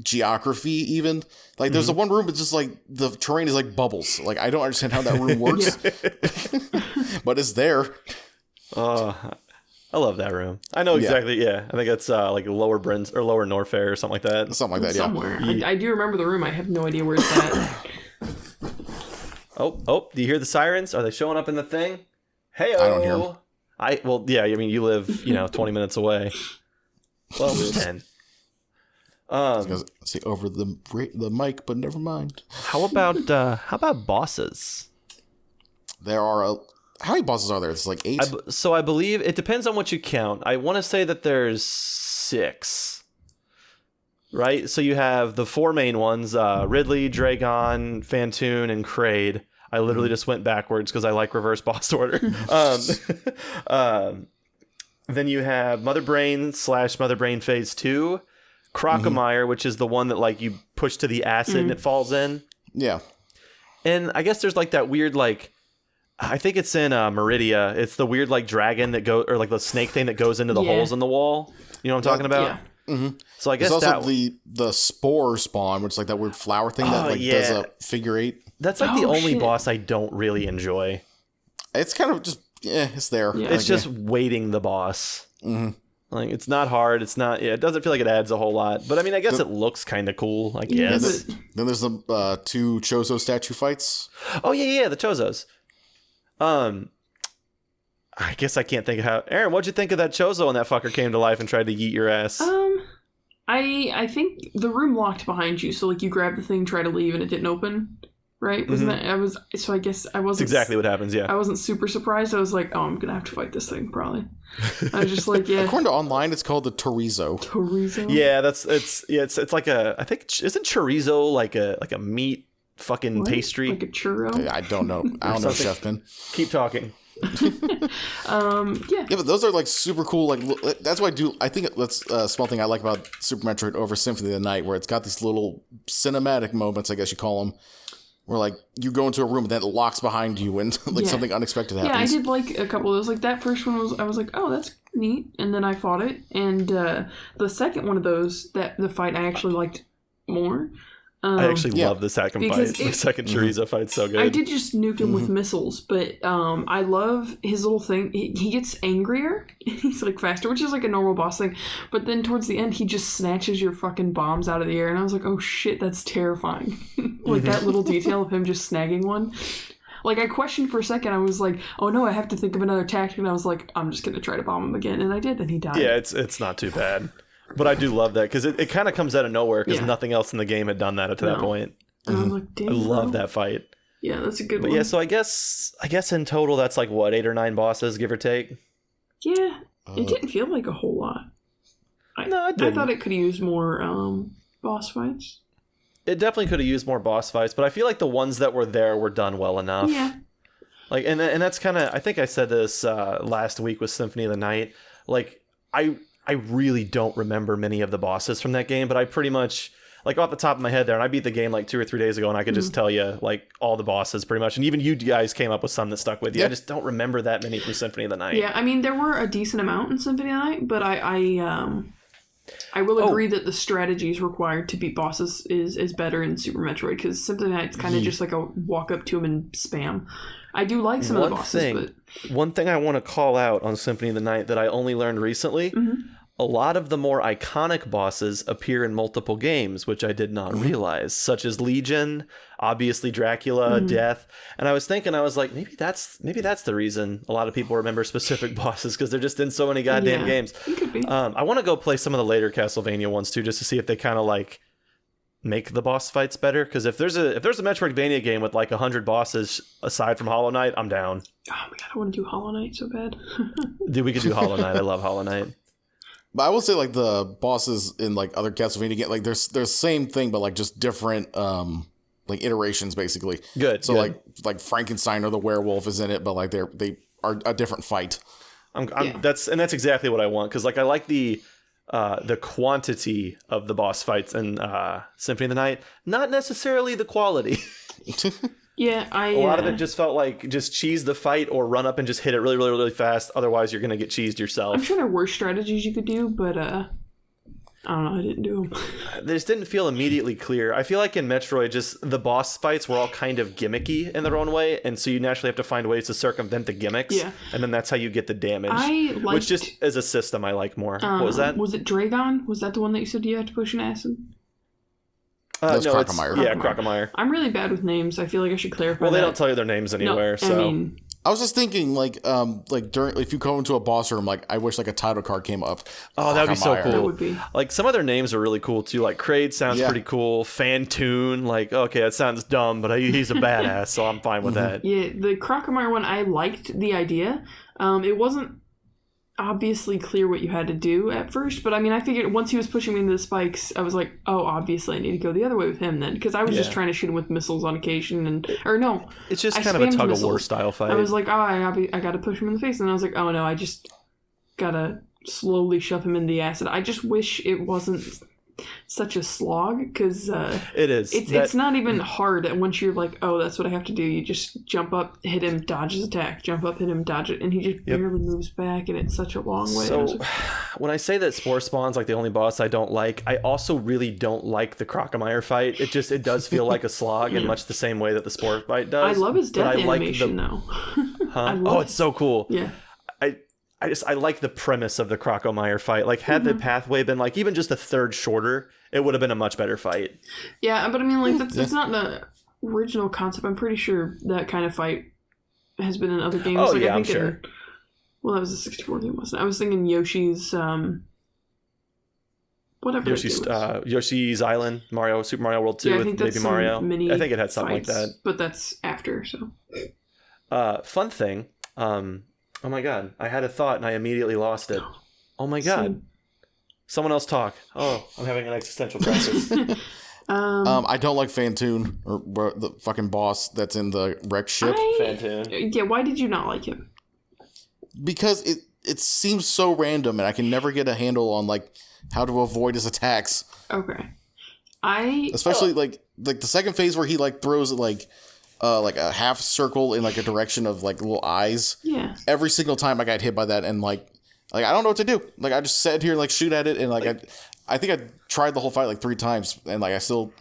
geography. Even like there's the one room, it's just like the terrain is like bubbles. Like, I don't understand how that room works. But it's there. I love that room. I know exactly. Yeah, I think it's like Lower Brins or Lower Norfair or something like that. Something like that. Somewhere. I do remember the room. I have no idea where it's at. Oh! Do you hear the sirens? Are they showing up in the thing? Hey, I don't hear them. Well, yeah. I mean, you live 20 minutes away. Well, 10. I was gonna say over the mic, but never mind. How about bosses? There are how many bosses are there? It's like 8. So I believe it depends on what you count. I want to say that there's 6. Right? So you have the 4 main ones: Ridley, Dragon, Phantoon, and Kraid. I literally just went backwards because I like reverse boss order. Then you have Mother Brain / Mother Brain Phase 2. Crocomire, which is the one that, like, you push to the acid and it falls in. Yeah. And I guess there's like that weird, like, I think it's in Meridia. It's the weird, like, dragon that goes, or like the snake thing that goes into the holes in the wall. You know what I'm talking about? Yeah. So I guess there's also the spore spawn, which is like that weird flower thing that does a figure 8. That's like the only boss I don't really enjoy. It's kind of just it's there. Yeah. It's just waiting the boss. Like, it's not hard. It's not. Yeah, it doesn't feel like it adds a whole lot. But I mean, I guess it looks kind of cool. I guess. Then there's the 2 Chozo statue fights. Oh yeah, the Chozos. I guess I can't think of how. Erin, what'd you think of that Chozo when that fucker came to life and tried to yeet your ass? I think the room locked behind you, so like you grabbed the thing, try to leave, and it didn't open. Right? Wasn't that? So I guess I wasn't. That's exactly what happens. Yeah. I wasn't super surprised. I was like, oh, I'm gonna have to fight this thing probably. I was just like, yeah. According to online, it's called the Chorizo. Chorizo. Yeah, it's like a. I think isn't chorizo like a meat fucking pastry? Like a churro. I don't know. I don't know, Chefman. Keep talking. Yeah, but those are like super cool. Like, that's why I think that's a small thing I like about Super Metroid over Symphony of the Night, where it's got these little cinematic moments, I guess you call them, where like you go into a room and then it locks behind you and like something unexpected happens. Yeah, I did like a couple of those. Like that first one I was like, oh, that's neat, and then I fought it, and the second one of those, the fight I actually liked more. I actually love the second fight. The second Chorizo fight's so good. I did just nuke him with missiles, but I love his little thing. He gets angrier. He's like faster, which is like a normal boss thing. But then towards the end, he just snatches your fucking bombs out of the air. And I was like, oh shit, that's terrifying. Like that little detail of him just snagging one. Like I questioned for a second. I was like, oh no, I have to think of another tactic. And I was like, I'm just going to try to bomb him again. And I did, and he died. Yeah, it's not too bad. But I do love that because it kind of comes out of nowhere because nothing else in the game had done that to that point. And I'm like, damn, I love that fight. Yeah, that's a good one. But yeah, so I guess in total that's like what, 8 or 9 bosses, give or take. Yeah, it didn't feel like a whole lot. No, it didn't. I thought it could have used more boss fights. It definitely could have used more boss fights, but I feel like the ones that were there were done well enough. Yeah. Like, and that's kind of, I think I said this last week with Symphony of the Night. Like, I really don't remember many of the bosses from that game, but I pretty much, like, off the top of my head there, and I beat the game like 2 or 3 days ago, and I could just tell you, like, all the bosses pretty much. And even you guys came up with some that stuck with you. I just don't remember that many from Symphony of the Night. Yeah, I mean, there were a decent amount in Symphony of the Night, but I will agree that the strategies required to beat bosses is better in Super Metroid, because Symphony of the Night's kind of just like a walk up to them and spam. I do like some of the bosses, but... One thing I want to call out on Symphony of the Night that I only learned recently, a lot of the more iconic bosses appear in multiple games, which I did not realize, such as Legion, obviously Dracula, Death. And I was thinking, I was like, maybe that's the reason a lot of people remember specific bosses, because they're just in so many goddamn games. It could be. I want to go play some of the later Castlevania ones too, just to see if they kind of like make the boss fights better. Because if there's a Metroidvania game with like 100 bosses aside from Hollow Knight, I'm down. Oh my god, I want to do Hollow Knight so bad. Dude, we could do Hollow Knight. I love Hollow Knight. But I will say, like, the bosses in, like, other Castlevania games, like, they're same thing, but, like, just different, like, iterations, basically. Good. So, good. like Frankenstein or the werewolf is in it, but, like, they are a different fight. That's exactly what I want, because, like, I like the quantity of the boss fights in Symphony of the Night, not necessarily the quality. Yeah, a lot of it just felt like just cheese the fight or run up and just hit it really, really, really fast. Otherwise, you're going to get cheesed yourself. I'm sure there were strategies you could do, but I don't know. I didn't do them. They just didn't feel immediately clear. I feel like in Metroid, just the boss fights were all kind of gimmicky in their own way, and so you naturally have to find ways to circumvent the gimmicks. Yeah. And then that's how you get the damage. Which just as a system, I like more. What was that? Was it Dragon? Was that the one that you said you had to push an acid? That's no, Crocomire. Yeah, Crocomire. I'm really bad with names. I feel like I should clarify. Well, they don't tell you their names anywhere, so. I mean, I was just thinking, like during, if you go into a boss room, like, I wish, like, a title card came up. Oh, that would be so Crocomire. cool. That would be. Like, some of their names are really cool, too. Like, Kraid sounds pretty cool. Fantoon, like, okay, that sounds dumb, but he's a badass, so I'm fine with that. Yeah, the Crocomire one, I liked the idea. It wasn't obviously clear what you had to do at first, but I mean, I figured once he was pushing me into the spikes, I was like, oh, obviously I need to go the other way with him then, because I was just trying to shoot him with missiles on occasion, It's just kind of a tug-of-war style fight. I was like, oh, I gotta push him in the face, and I was like, oh no, I just gotta slowly shove him in the acid. I just wish it wasn't such a slog, because it is. It's not even hard. And once you're like, oh, that's what I have to do, you just jump up, hit him, dodge his attack, jump up, hit him, dodge it, and he just barely moves back, and it's such a long way. So when I say that Spore Spawn's like the only boss I don't like, I also really don't like the Crocomire fight. It does feel like a slog in much the same way that the Spore fight does. I love his death animation, like though. Huh? It's so cool. Yeah. I like the premise of the Crocomire fight. Like, had the pathway been like even just a third shorter, it would have been a much better fight. Yeah, but I mean, like, that's not the original concept. I'm pretty sure that kind of fight has been in other games. Oh, like, yeah, I think I'm sure. Well, that was a 64 game, wasn't it? I was thinking Yoshi's, whatever. Yoshi's Island, Super Mario World 2 with Baby Mario. I think it had something fights, like that. But that's after, so. Fun thing. Oh my god, I had a thought and I immediately lost it. Oh my god. Someone else talk. Oh, I'm having an existential crisis. I don't like Fantoon, or the fucking boss that's in the wrecked ship. Fantoon. Yeah, why did you not like him? Because it seems so random, and I can never get a handle on, like, how to avoid his attacks. Okay. Especially like the second phase where he, like, throws like a half circle in, like, a direction of, like, little eyes. Yeah. Every single time I got hit by that, and like I don't know what to do. Like, I just sat here and, like, shoot at it, and like I think I tried the whole fight like 3 times, and like I still,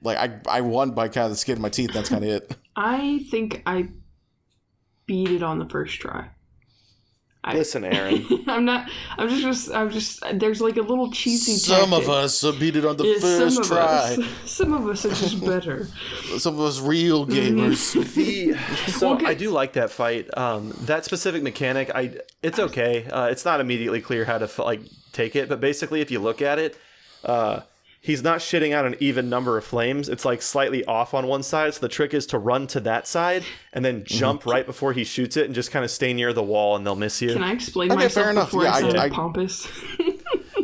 like, I won by kind of the skin of my teeth. That's kind of it. I think I beat it on the first try. Listen, Erin. I'm just, there's like a little cheesy Some tactic. of us beat it on the first try. Some of us are just better. Some of us real gamers. I do like that fight. That specific mechanic, it's okay. It's not immediately clear how to take it, but basically if you look at it, he's not shitting out an even number of flames. It's like slightly off on one side. So the trick is to run to that side and then jump right before he shoots it and just kind of stay near the wall and they'll miss you. Can I explain myself fair enough. before Yeah, I sound pompous?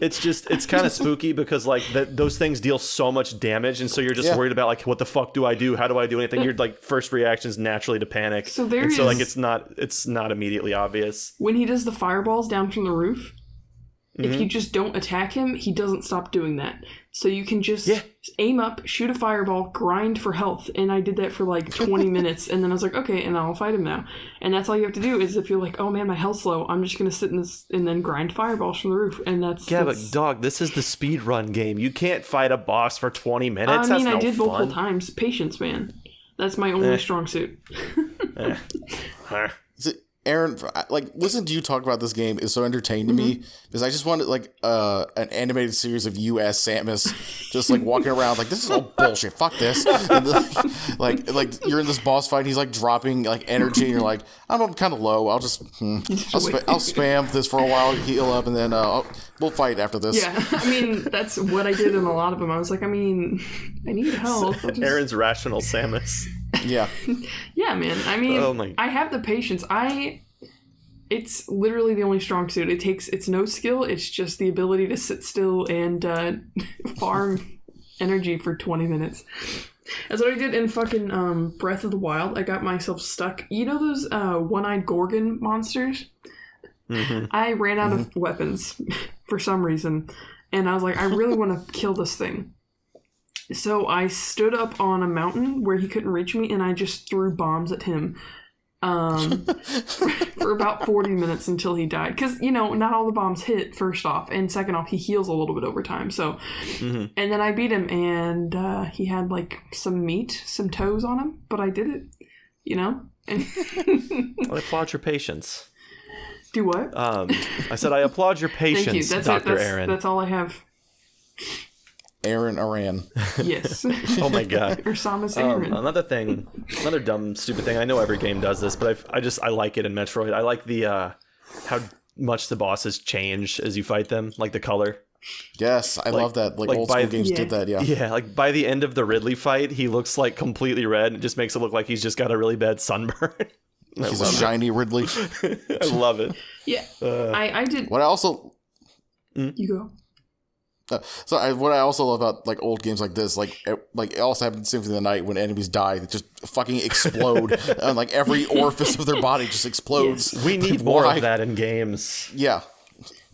it's kind of spooky because like those things deal so much damage, and so you're just worried about like, what the fuck do I do? How do I do anything? Your like first reaction is naturally to panic. So like it's not immediately obvious. When he does the fireballs down from the roof, if you just don't attack him, he doesn't stop doing that. So you can just aim up, shoot a fireball, grind for health. And I did that for like 20 minutes. And then I was like, okay, and I'll fight him now. And that's all you have to do is if you're like, oh man, my health's low, I'm just going to sit in this and then grind fireballs from the roof. And that's... Yeah, but dog, this is the speedrun game. You can't fight a boss for 20 minutes. I mean, I did multiple times. Patience, man. That's my only strong suit. Erin, like, listening to you talk about this game is so entertaining to me because I just wanted like an animated series of you as Samus, just like walking around like, this is all bullshit. Fuck this. And like you're in this boss fight. And he's like dropping like energy, and you're like, I'm kind of low. I'll just I'll spam this for a while, heal up, and then we'll fight after this. Yeah, I mean that's what I did in a lot of them. I was like, I mean, I need help. Erin's rational Samus. Yeah. Yeah, man. I mean, I have the patience. It's literally the only strong suit. It's no skill. It's just the ability to sit still and farm energy for 20 minutes. That's what I did in fucking Breath of the Wild. I got myself stuck. You know those one-eyed Gorgon monsters? Mm-hmm. I ran out of weapons for some reason, and I was like, I really want to kill this thing. So I stood up on a mountain where he couldn't reach me, and I just threw bombs at him for about 40 minutes until he died. Because, you know, not all the bombs hit, first off, and second off, he heals a little bit over time. So, and then I beat him, and he had, like, some meat, some toes on him, but I did it, you know? I applaud your patience. Do what? I said I applaud your patience, Dr. Erin. That's all I have. Erin. Yes. Oh my god. Or Samus Erin. Another dumb, stupid thing. I know every game does this, but I like it in Metroid. I like the how much the bosses change as you fight them, like the color. Yes, I love that. Like old school games did that, yeah. Yeah, like by the end of the Ridley fight, he looks like completely red. It just makes it look like he's just got a really bad sunburn. He's a shiny Ridley. I love it. Yeah. I did. What I also... You go. What I also love about like old games like this, like it also happened in Symphony of the Night when enemies die, they just fucking explode, and like every orifice of their body just explodes. Yes. We need more of that in games. Yeah.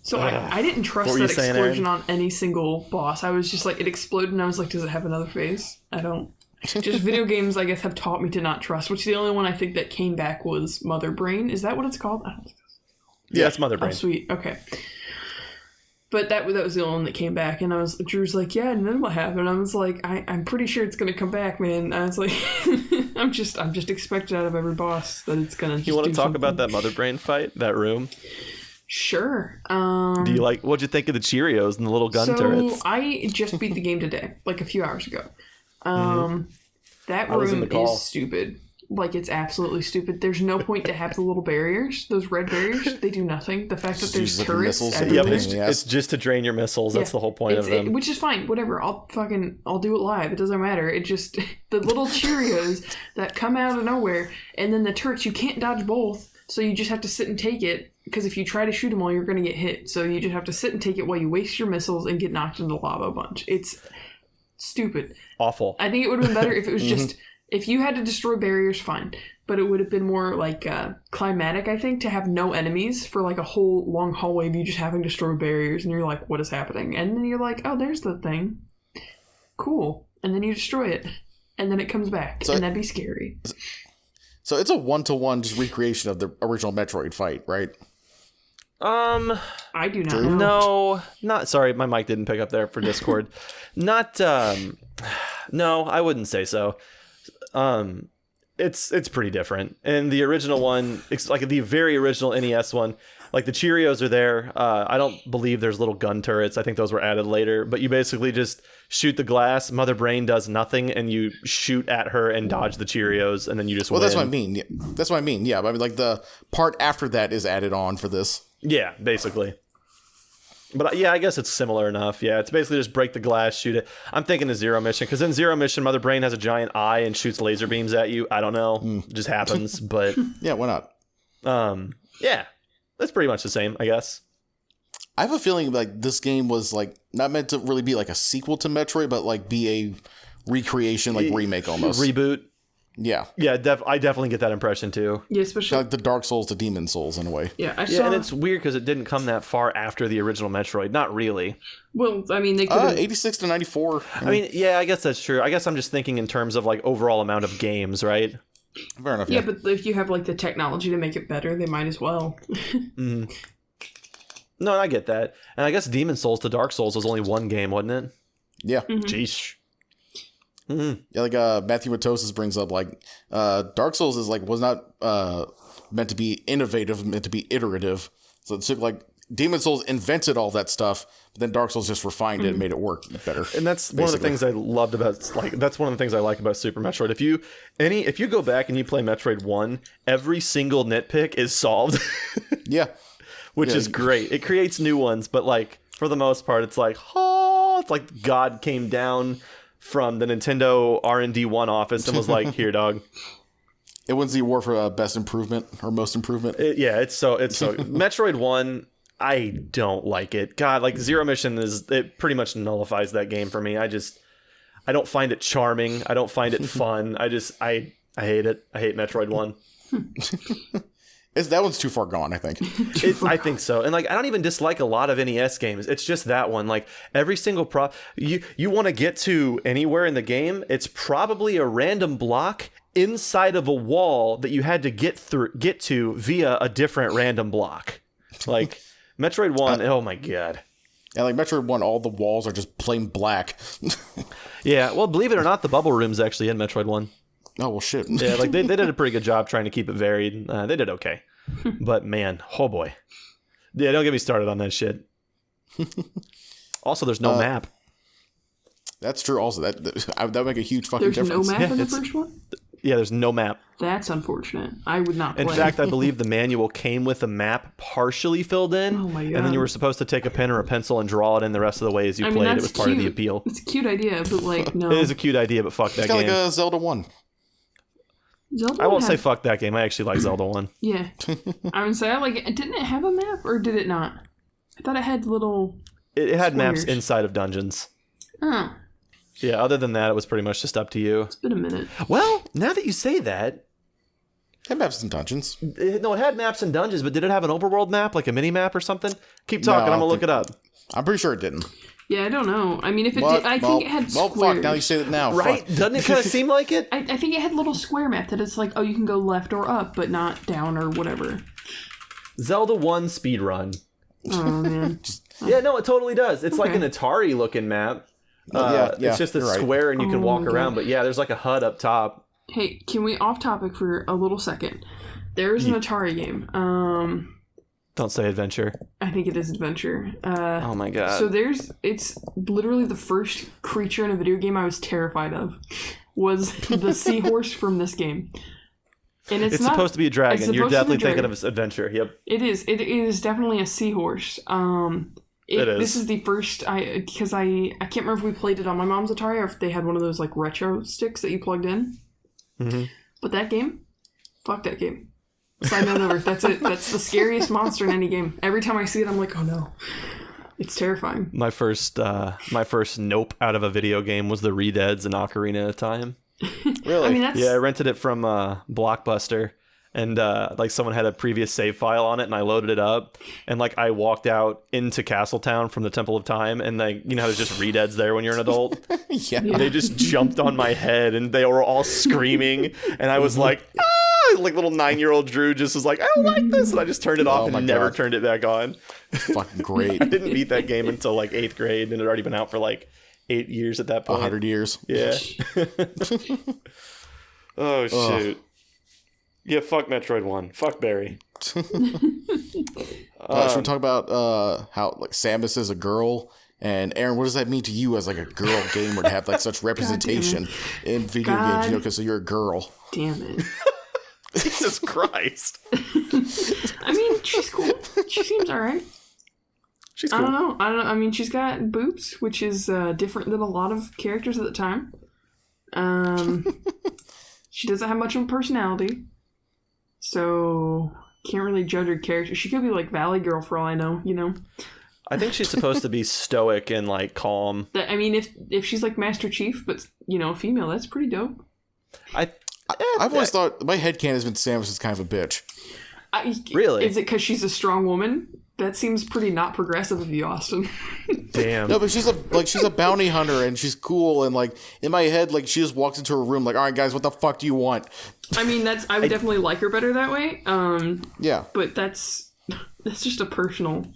So I didn't trust that explosion on any single boss. I was just like, it exploded, and I was like, does it have another phase? I don't. Just video games, I guess, have taught me to not trust. Which the only one I think that came back was Mother Brain. Is that what it's called? I don't think yeah, it's Mother Brain. Oh, sweet. Okay. But that was the only one that came back, and Drew's like, yeah, and then what happened? I was like, I'm pretty sure it's gonna come back, man. I was like, I'm just expecting out of every boss that it's gonna. You want to talk about that Mother Brain fight, that room? Sure. Do you like? What'd you think of the Cheerios and the little gun turrets? I just beat the game today, like a few hours ago. That room is stupid. Like, it's absolutely stupid. There's no point to have the little barriers. Those red barriers, they do nothing. The fact that there's turrets everywhere. It's just to drain your missiles. That's the whole point of them. Which is fine. Whatever. I'll do it live. It doesn't matter. It just... The little Cheerios that come out of nowhere, and then the turrets, you can't dodge both, so you just have to sit and take it, because if you try to shoot them all, you're going to get hit. So you just have to sit and take it while you waste your missiles and get knocked into lava a bunch. It's stupid. Awful. I think it would have been better if it was just... If you had to destroy barriers, fine. But it would have been more, like, climatic, I think, to have no enemies for, like, a whole long hallway of you just having to destroy barriers, and you're like, what is happening? And then you're like, oh, there's the thing. Cool. And then you destroy it. And then it comes back. And that'd be scary. So it's a one-to-one just recreation of the original Metroid fight, right? I do not know. No, not... Sorry, my mic didn't pick up there for Discord. Not, no, I wouldn't say so. It's pretty different. And the original one, like the very original NES one, like the Cheerios are there. I don't believe there's little gun turrets. I think those were added later. But you basically just shoot the glass. Mother Brain does nothing, and you shoot at her and dodge the Cheerios, and then you just win. That's what I mean. That's what I mean. Yeah, I mean, like the part after that is added on for this. Yeah, basically. But yeah, I guess it's similar enough. Yeah, it's basically just break the glass, shoot it. I'm thinking of Zero Mission, because in Zero Mission, Mother Brain has a giant eye and shoots laser beams at you. I don't know. It just happens, but... Yeah, why not? Yeah, that's pretty much the same, I guess. I have a feeling like this game was like not meant to really be like a sequel to Metroid, but like be a recreation, like remake almost. Reboot. Yeah. Yeah, I definitely get that impression too. Yeah, especially like the Dark Souls to Demon Souls in a way. Yeah, and it's weird because it didn't come that far after the original Metroid. Not really. Well, I mean, they could 86 to 94. I mean, yeah, I guess that's true. I guess I'm just thinking in terms of like overall amount of games, right? Fair enough. Yeah, but if you have like the technology to make it better, they might as well. No, I get that. And I guess Demon Souls to Dark Souls was only one game, wasn't it? Yeah. Jeez. Yeah, like Matthew Matosis brings up, like Dark Souls is like was not meant to be innovative, meant to be iterative. So it took like Demon Souls invented all that stuff, but then Dark Souls just refined it and made it work better. And that's one of the things I loved about that's one of the things I like about Super Metroid. If you go back and you play Metroid 1, every single nitpick is solved. Yeah. Which is great. It creates new ones, but like for the most part it's like it's like God came down from the Nintendo R&D 1 office and was like, "Here, dog." It wins the award for best improvement or most improvement. It's so Metroid 1, I don't like it. God, like Zero Mission it pretty much nullifies that game for me. I don't find it charming. I don't find it fun. I hate it. I hate Metroid 1. That one's too far gone, I think. I think so. And like I don't even dislike a lot of NES games. It's just that one. Like every single you want to get to anywhere in the game, it's probably a random block inside of a wall that you had to get to via a different random block. Like Metroid 1, oh my god. And like Metroid 1, all the walls are just plain black. Yeah, well, believe it or not, the bubble room's actually in Metroid 1. Oh, well, shit. Yeah, like they did a pretty good job trying to keep it varied. They did okay. But man, oh boy. Yeah, don't get me started on that shit. Also, there's no map. That's true also. That would make a huge fucking There's difference. no map in the first one? Yeah, there's no map. That's unfortunate. I would not play. In fact, I believe the manual came with a map partially filled in. Oh my god. And then you were supposed to take a pen or a pencil and draw it in the rest of the way as you played. It was part of the appeal. It's a cute idea, but like, no. It is a cute idea, but fuck that It's game. kind of like a Zelda 1. Zelda I won't say had- fuck that game. I actually like Zelda 1. Yeah. I would say, like, didn't it have a map, or did it not? I thought it had little... It had maps Squares. inside of dungeons. Oh, Yeah, other than that, it was pretty much just up to you. it's been a minute. Well, now that you say that, It maps and dungeons. it had maps and dungeons, but did it have an overworld map, like a mini map or something? Keep talking, No, I'm gonna look it up. I'm pretty sure it didn't. Yeah, I don't know. I mean, if it But- did, I think it had well, squares. fuck, now you say that now. Right? Fuck. Doesn't it kind of seem like it? I think it had little square map that it's like, oh, you can go left or up, but not down or whatever. Zelda 1 speedrun. Oh, man. Yeah, no, it totally does. It's like Okay. an Atari-looking map. Yeah, It's just a you're right. square and you can Oh walk my around, God. but yeah, there's like a HUD up top. Hey, can we off topic for a little second? There's an Atari game. Don't say adventure. I think it is Adventure. Oh my god. So it's literally the first creature in a video game I was terrified of was the seahorse from this game. And it's not, supposed to be a dragon. it's You're supposed to be a definitely thinking dragon. of adventure. Yep. It is. It is definitely a seahorse. It is. This is the first because I can't remember if we played it on my mom's Atari or if they had one of those like retro sticks that you plugged in. Mm-hmm. But that game, fuck that game. Side note over. That's it. That's the scariest monster in any game. Every time I see it, I'm like, oh no, it's terrifying. My first nope out of a video game was the Redeads and Ocarina of Time. Really? I mean, that's Yeah, I rented it from Blockbuster, and like someone had a previous save file on it, and I loaded it up, and like I walked out into Castletown from the Temple of Time, and like you know how there's just Redeads there when you're an adult. yeah. They just jumped on my head, and they were all screaming, and I was like, ah! Like little 9-year-old Drew just was like, I don't like this, and I just turned it off my and never God. turned it back on. Fucking great. I didn't beat that game until like 8th grade, and it had already been out for like 8 years at that point. 100 years. Yeah. Oh shoot. Yeah, fuck Metroid 1. Fuck Barry. Should we talk about how like Samus is a girl? And Aaron, what does that mean to you as like a girl gamer to have like such representation in video God. games? You know, because you're a girl. damn it. Jesus Christ. I mean, she's cool. She seems alright. She's I cool. don't know. I mean, she's got boobs, which is different than a lot of characters at the time. She doesn't have much of a personality, so can't really judge her character. She could be like Valley Girl for all I know, you know. I think she's supposed to be stoic and like calm. I mean, if she's like Master Chief, but female, that's pretty dope. I've always thought my headcanon has been Samus is kind of a bitch. Really? Is it because she's a strong woman? That seems pretty not progressive of you, Austin. Damn. No, but she's a bounty hunter and she's cool and like in my head like she just walks into a room like, all right guys, what the fuck do you want? I mean, I would definitely like her better that way. Yeah, but that's just a personal.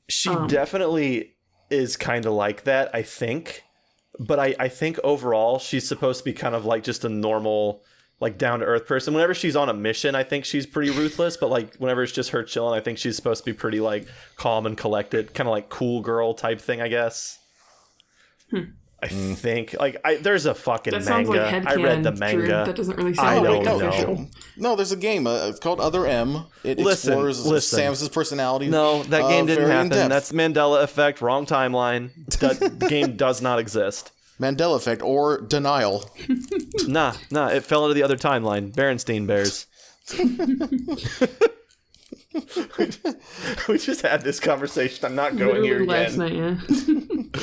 She definitely is kind of like that, I think. But I think overall she's supposed to be kind of like just a normal, like down to earth person. Whenever she's on a mission, I think she's pretty ruthless. But like whenever it's just her chilling, I think she's supposed to be pretty like calm and collected, kind of like cool girl type thing, I guess. I think there's a fucking that sounds manga. like I read the Drew. manga. That doesn't really I sound don't like know. official. No, there's a game. It's called Other M. It explores Samus's personality. No, that game didn't very happen. in-depth. That's Mandela effect. Wrong timeline. That game does not exist. Mandela effect or denial. Nah. It fell into the other timeline. Berenstein Bears. We just had this conversation. I'm not going here again. Last night, yeah.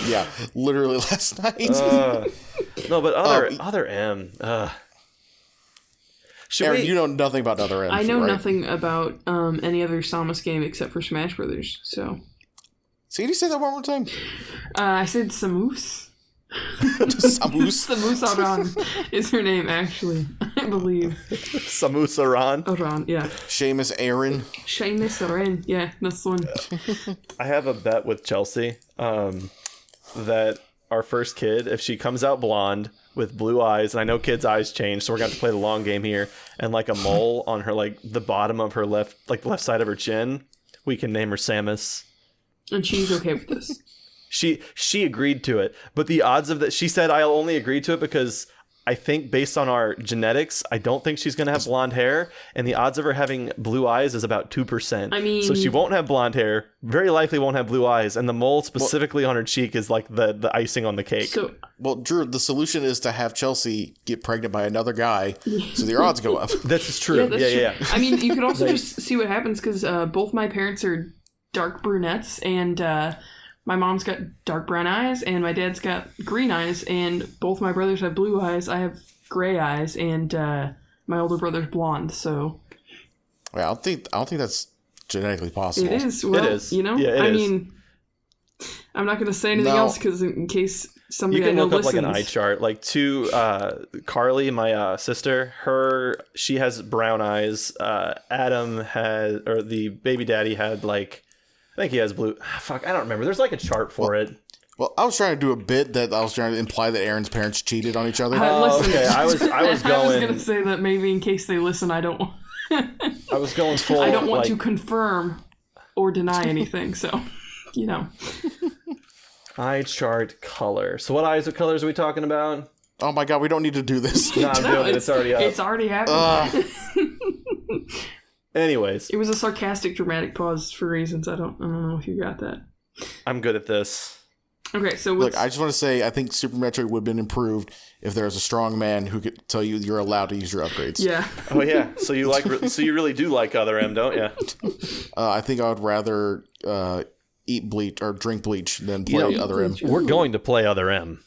Yeah, literally last night. No, but other M. Erin, you know nothing about Other M. I know right? nothing about any other Samus game except for Smash Brothers. So. So can you say that one more time? I said Samus. Samus. Samus Aran is her name, actually. I believe. Samus Aran. Aran, yeah. Seamus Erin. Seamus Aran, yeah, that's the one. I have a bet with Chelsea that our first kid, if she comes out blonde with blue eyes, and I know kids' eyes change, so we're going to have to play the long game here, and like a mole on her, like the bottom of her left side of her chin, we can name her Samus. And she's okay with this. She agreed to it, but the odds of that, she said, I'll only agree to it because I think based on our genetics, I don't think she's going to have blonde hair, and the odds of her having blue eyes is about 2%. I mean, so she won't have blonde hair, very likely won't have blue eyes, and the mole specifically on her cheek is like the icing on the cake. Well, Drew, the solution is to have Chelsea get pregnant by another guy, so their odds go up. That's true. Yeah. I mean, you could also just see what happens because both my parents are dark brunettes, and my mom's got dark brown eyes, and my dad's got green eyes, and both my brothers have blue eyes. I have gray eyes, and my older brother's blonde. So, I don't think that's genetically possible. It is. Well, it is. You know, I mean, I'm not going to say anything else because in case somebody you can I know look up listens. like an eye chart. Like Carly, my sister, she has brown eyes. Adam the baby daddy had like. I think he has blue. Fuck, I don't remember. There's like a chart for it. Well, I was trying to do a bit that I was trying to imply that Aaron's parents cheated on each other. Okay. I was going. I was going to say that maybe in case they listen, I don't. I was going full. I don't want to confirm or deny anything. So, Eye chart color. So what colors are we talking about? Oh my god, we don't need to do this. No, I'm doing it. It's already up. It's already happened. Anyways, it was a sarcastic, dramatic pause for reasons I don't know if you got that. I'm good at this. Okay, so look, I just want to say I think Super Metroid would have been improved if there was a strong man who could tell you you're allowed to use your upgrades. Yeah. Oh yeah. So you really do like Other M, don't you? I think I would rather eat bleach or drink bleach than play Other M. We're going to play Other M.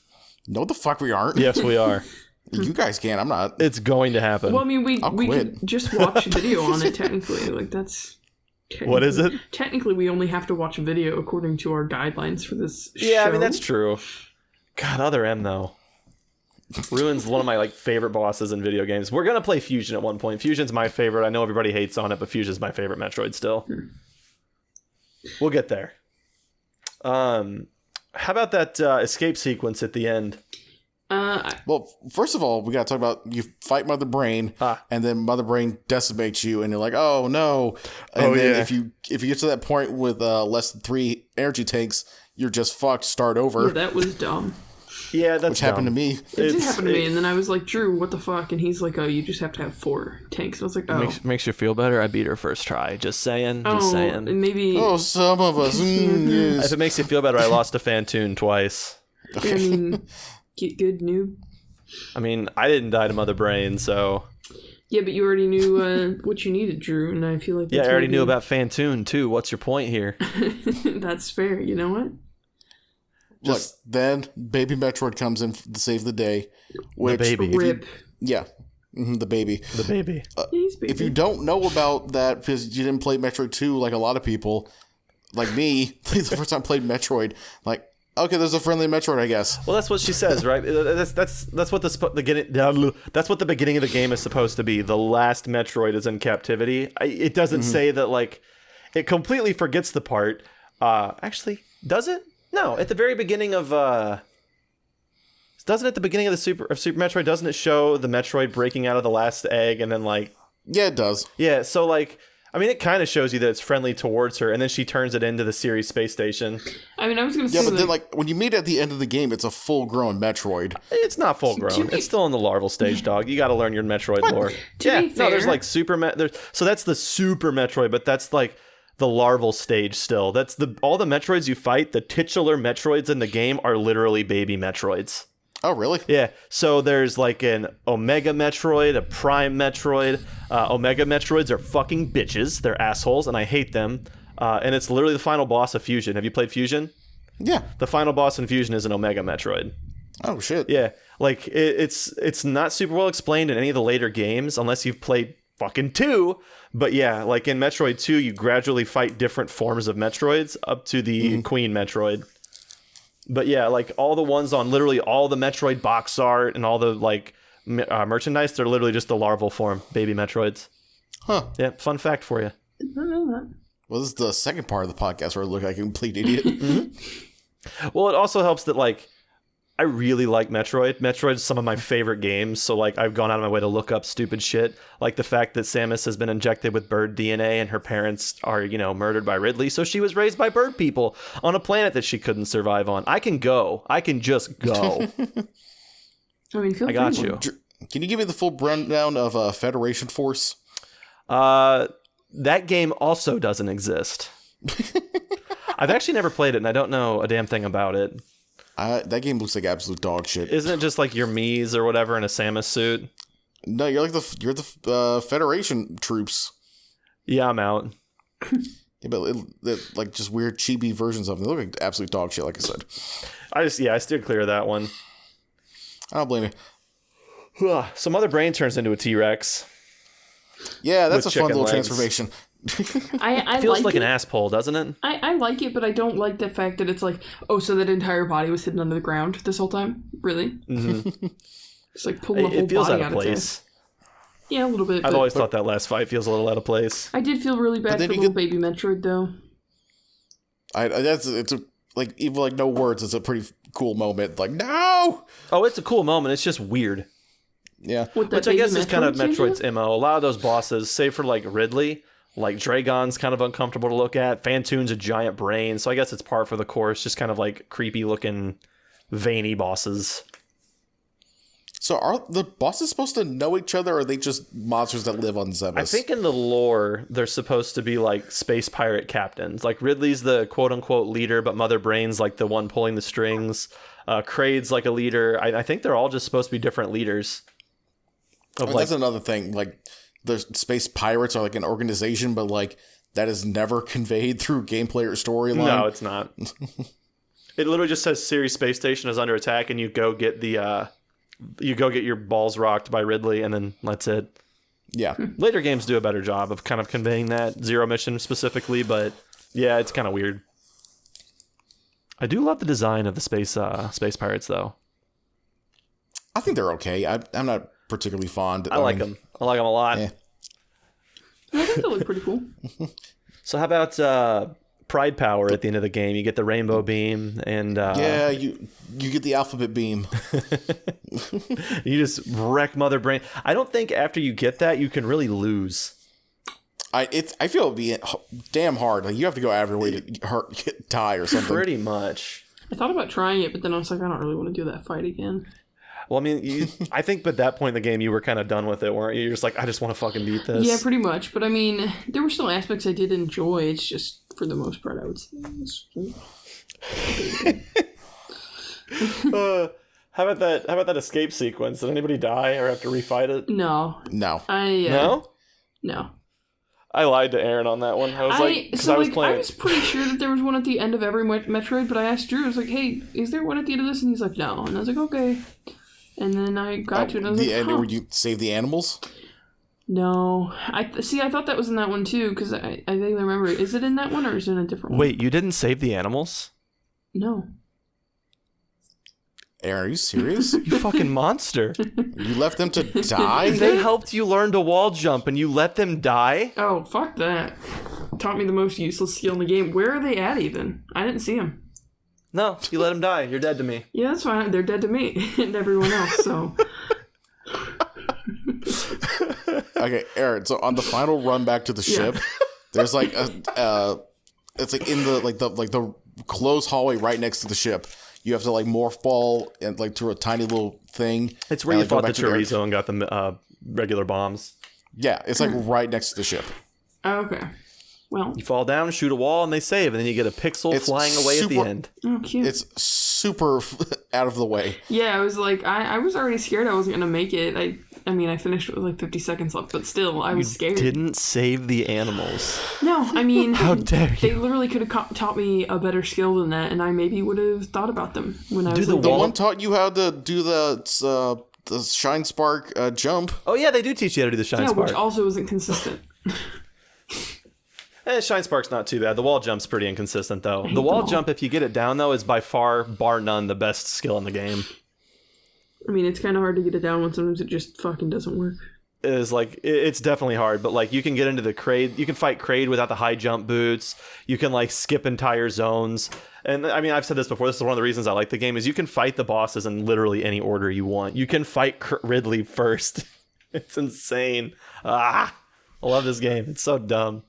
No, the fuck we aren't. Yes, we are. You guys can. I'm not. It's going to happen. Well, I mean, we could just watch video on it. Technically, like that's. What is it? Technically, we only have to watch a video according to our guidelines for this show. Yeah, I mean that's true. God, Other M though. Ruin's one of my favorite bosses in video games. We're gonna play Fusion at one point. Fusion's my favorite. I know everybody hates on it, but Fusion's my favorite Metroid still. We'll get there. How about that escape sequence at the end? Well, first of all, we gotta talk about you fight Mother Brain, and then Mother Brain decimates you, and you're like, "Oh no!" And then if you get to that point with less than 3 energy tanks, you're just fucked. Start over. Yeah, that was dumb. Yeah, that's which happened to me. It did happen to me, and then I was like, "Drew, what the fuck?" And he's like, "Oh, you just have to have 4 tanks." And I was like, "Oh, makes you feel better." I beat her first try. Just saying. Just saying. And maybe. Oh, some of us. Yes. If it makes you feel better, I lost a Fantoon twice. I mean. Get good noob. I mean, I didn't die to Mother Brain, so... Yeah, but you already knew what you needed, Drew, and I feel like I already knew about Fantoon, too. What's your point here? That's fair. You know what? Look, then Baby Metroid comes in to save the day. Which, the baby. Rip. The baby. The baby. He's baby. If you don't know about that because you didn't play Metroid 2 like a lot of people, like me, the first time I played Metroid, like, okay, there's a friendly Metroid, I guess. Well, that's what she says, right? That's what that's what the beginning of the game is supposed to be. The last Metroid is in captivity. It doesn't say that, like, it completely forgets the part. Actually, does it? No, at the very beginning of doesn't at the beginning of the Super Metroid, doesn't it show the Metroid breaking out of the last egg and then like Yeah, it does. Yeah, so like I mean, it kind of shows you that it's friendly towards her, and then she turns it into the Ceres space station. I mean, I was going to say... Yeah, but then, like, when you meet at the end of the game, it's a full-grown Metroid. It's not full-grown. It's still in the larval stage, dog. You got to learn your Metroid lore. No, there's, like, so that's the Super Metroid, but that's, like, the larval stage still. That's all the Metroids you fight, the titular Metroids in the game are literally baby Metroids. Oh, really? Yeah, so there's like an Omega Metroid, a Prime Metroid. Omega Metroids are fucking bitches. They're assholes, and I hate them. And it's literally the final boss of Fusion. Have you played Fusion? Yeah. The final boss in Fusion is an Omega Metroid. Oh, shit. Yeah, like, it's not super well explained in any of the later games, unless you've played fucking 2. But yeah, like in Metroid 2, you gradually fight different forms of Metroids up to the Queen Metroid. But yeah, like all the ones on literally all the Metroid box art and all the like merchandise, they're literally just the larval form, baby Metroids. Huh. Yeah, fun fact for you. I don't know that. Well, this is the second part of the podcast where I look like a complete idiot. Well, it also helps that like I really like Metroid. Metroid's some of my favorite games, so like I've gone out of my way to look up stupid shit, like the fact that Samus has been injected with bird DNA and her parents are, murdered by Ridley, so she was raised by bird people on a planet that she couldn't survive on. I can just go. I mean, I got you. Can you give me the full rundown of Federation Force? That game also doesn't exist. I've actually never played it, and I don't know a damn thing about it. That game looks like absolute dog shit. Isn't it just like your Mii's or whatever in a Samus suit? No, you're the Federation troops. Yeah, I'm out. Yeah, but they're like just weird chibi versions of them. They look like absolute dog shit, like I said. I steered clear of that one. I don't blame you. So Mother Brain turns into a T-Rex. Yeah, that's a fun little legs. transformation. I feels like like it. an asshole, doesn't it? I like it, but I don't like the fact that it's like, oh, so that entire body was hidden under the ground this whole time? Really? Mm-hmm. It's like pulling the whole It feels body out of place. Yeah, a little bit. I've always thought that last fight feels a little out of place. I did feel really bad for little baby Metroid, though. Even like no words. It's a pretty cool moment. Like, no! Oh, it's a cool moment. It's just weird. Yeah. Which I guess is kind of Metroid's MO. A lot of those bosses, save for like Ridley, like Dragon's kind of uncomfortable to look at. Fantoon's a giant brain, so I guess it's par for the course. Just kind of like creepy looking, veiny bosses. So are the bosses supposed to know each other, or are they just monsters that live on Zebes? I think in the lore, they're supposed to be like space pirate captains. Like Ridley's the quote-unquote leader, but Mother Brain's like the one pulling the strings. Kraid's like a leader. I think they're all just supposed to be different leaders. That's another thing. Like, the space pirates are like an organization, but like that is never conveyed through gameplay or storyline. No, it's not. It literally just says Ceres space station is under attack, and you go get your balls rocked by Ridley, and then that's it. Yeah. Later games do a better job of kind of conveying that, Zero Mission specifically, but yeah, it's kind of weird. I do love the design of the space pirates, though. I think they're okay. I'm not particularly fond. I like them. I like them a lot. Yeah. I think they look pretty cool. So how about Pride Power at the end of the game? You get the rainbow beam, and yeah, you get the alphabet beam. You just wreck Mother Brain. I don't think after you get that you can really lose. I feel it'd be damn hard. Like, you have to go out of your way to die or something. Pretty much. I thought about trying it, but then I was like, I don't really want to do that fight again. Well, I mean, I think at that point in the game, you were kind of done with it, weren't you? You're just like, I just want to fucking beat this. Yeah, pretty much. But I mean, there were still aspects I did enjoy. It's just, for the most part, I would say. How about that? How about that escape sequence? Did anybody die or have to refight it? No. No. No. No. I lied to Aaron on that one. I was like, because I was playing. I was pretty sure that there was one at the end of every Metroid, but I asked Drew. I was like, "Hey, is there one at the end of this?" And he's like, "No." And I was like, "Okay." And then I got to it. And I was the like, end huh. where you save the animals? No, I thought that was in that one too because I vaguely remember. Is it in that one or is it in a different one? Wait, you didn't save the animals? No. Aaron, are you serious? You fucking monster! You left them to die? They helped you learn to wall jump, and you let them die? Oh, fuck that! Taught me the most useless skill in the game. Where are they at even? I didn't see them. No, you let them die. You're dead to me. Yeah, that's fine. They're dead to me and everyone else. So. Okay, Aaron. So on the final run back to the ship, there's like it's like in the closed hallway right next to the ship. You have to like morph ball and like through a tiny little thing. It's where you fought the chorizo and got the regular bombs. Yeah, it's like right next to the ship. Oh, okay. Well, you fall down, shoot a wall, and they save, and then you get a pixel flying away at the end. Oh, cute. It's super out of the way. Yeah, I was like, I was already scared I wasn't gonna make it. I mean, I finished with like 50 seconds left, but still, I was scared. Didn't save the animals. No, I mean, how dare you? They literally could have taught me a better skill than that, and I maybe would have thought about them when I was. The one taught you how to do the shine spark jump. Oh yeah, they do teach you how to do the shine spark. Yeah, which also isn't consistent. Shine Spark's not too bad. The wall jump's pretty inconsistent, though. The wall jump, if you get it down, though, is by far, bar none, the best skill in the game. I mean, it's kind of hard to get it down when sometimes it just fucking doesn't work. It's definitely hard, but like you can get into the Kraid, you can fight Kraid without the high jump boots. You can like skip entire zones. And I mean, I've said this before. This is one of the reasons I like the game is you can fight the bosses in literally any order you want. You can fight Ridley first. It's insane. I love this game. It's so dumb.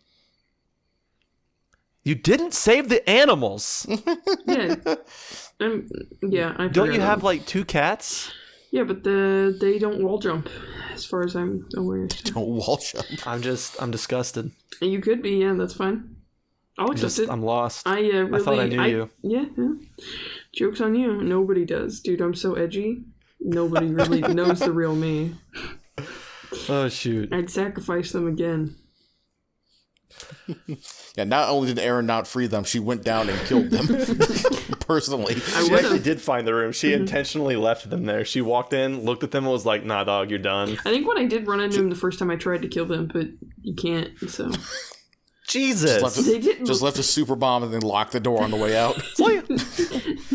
You didn't save the animals. Yeah. I don't you have like 2 cats? Yeah, but they don't wall jump, as far as I'm aware. So. Don't wall jump. I'm disgusted. You could be, yeah, that's fine. I'll accept it. I'm lost. I thought I knew you. Yeah. Joke's on you. Nobody does. Dude, I'm so edgy. Nobody really knows the real me. Oh, shoot. I'd sacrifice them again. Yeah, not only did Erin not free them, she went down and killed them personally. She actually did find the room. She intentionally left them there. She walked in, looked at them, and was like, "Nah, dog, you're done." I think when I did run into them the first time I tried to kill them, but you can't. So Jesus, just left a super bomb and then locked the door on the way out.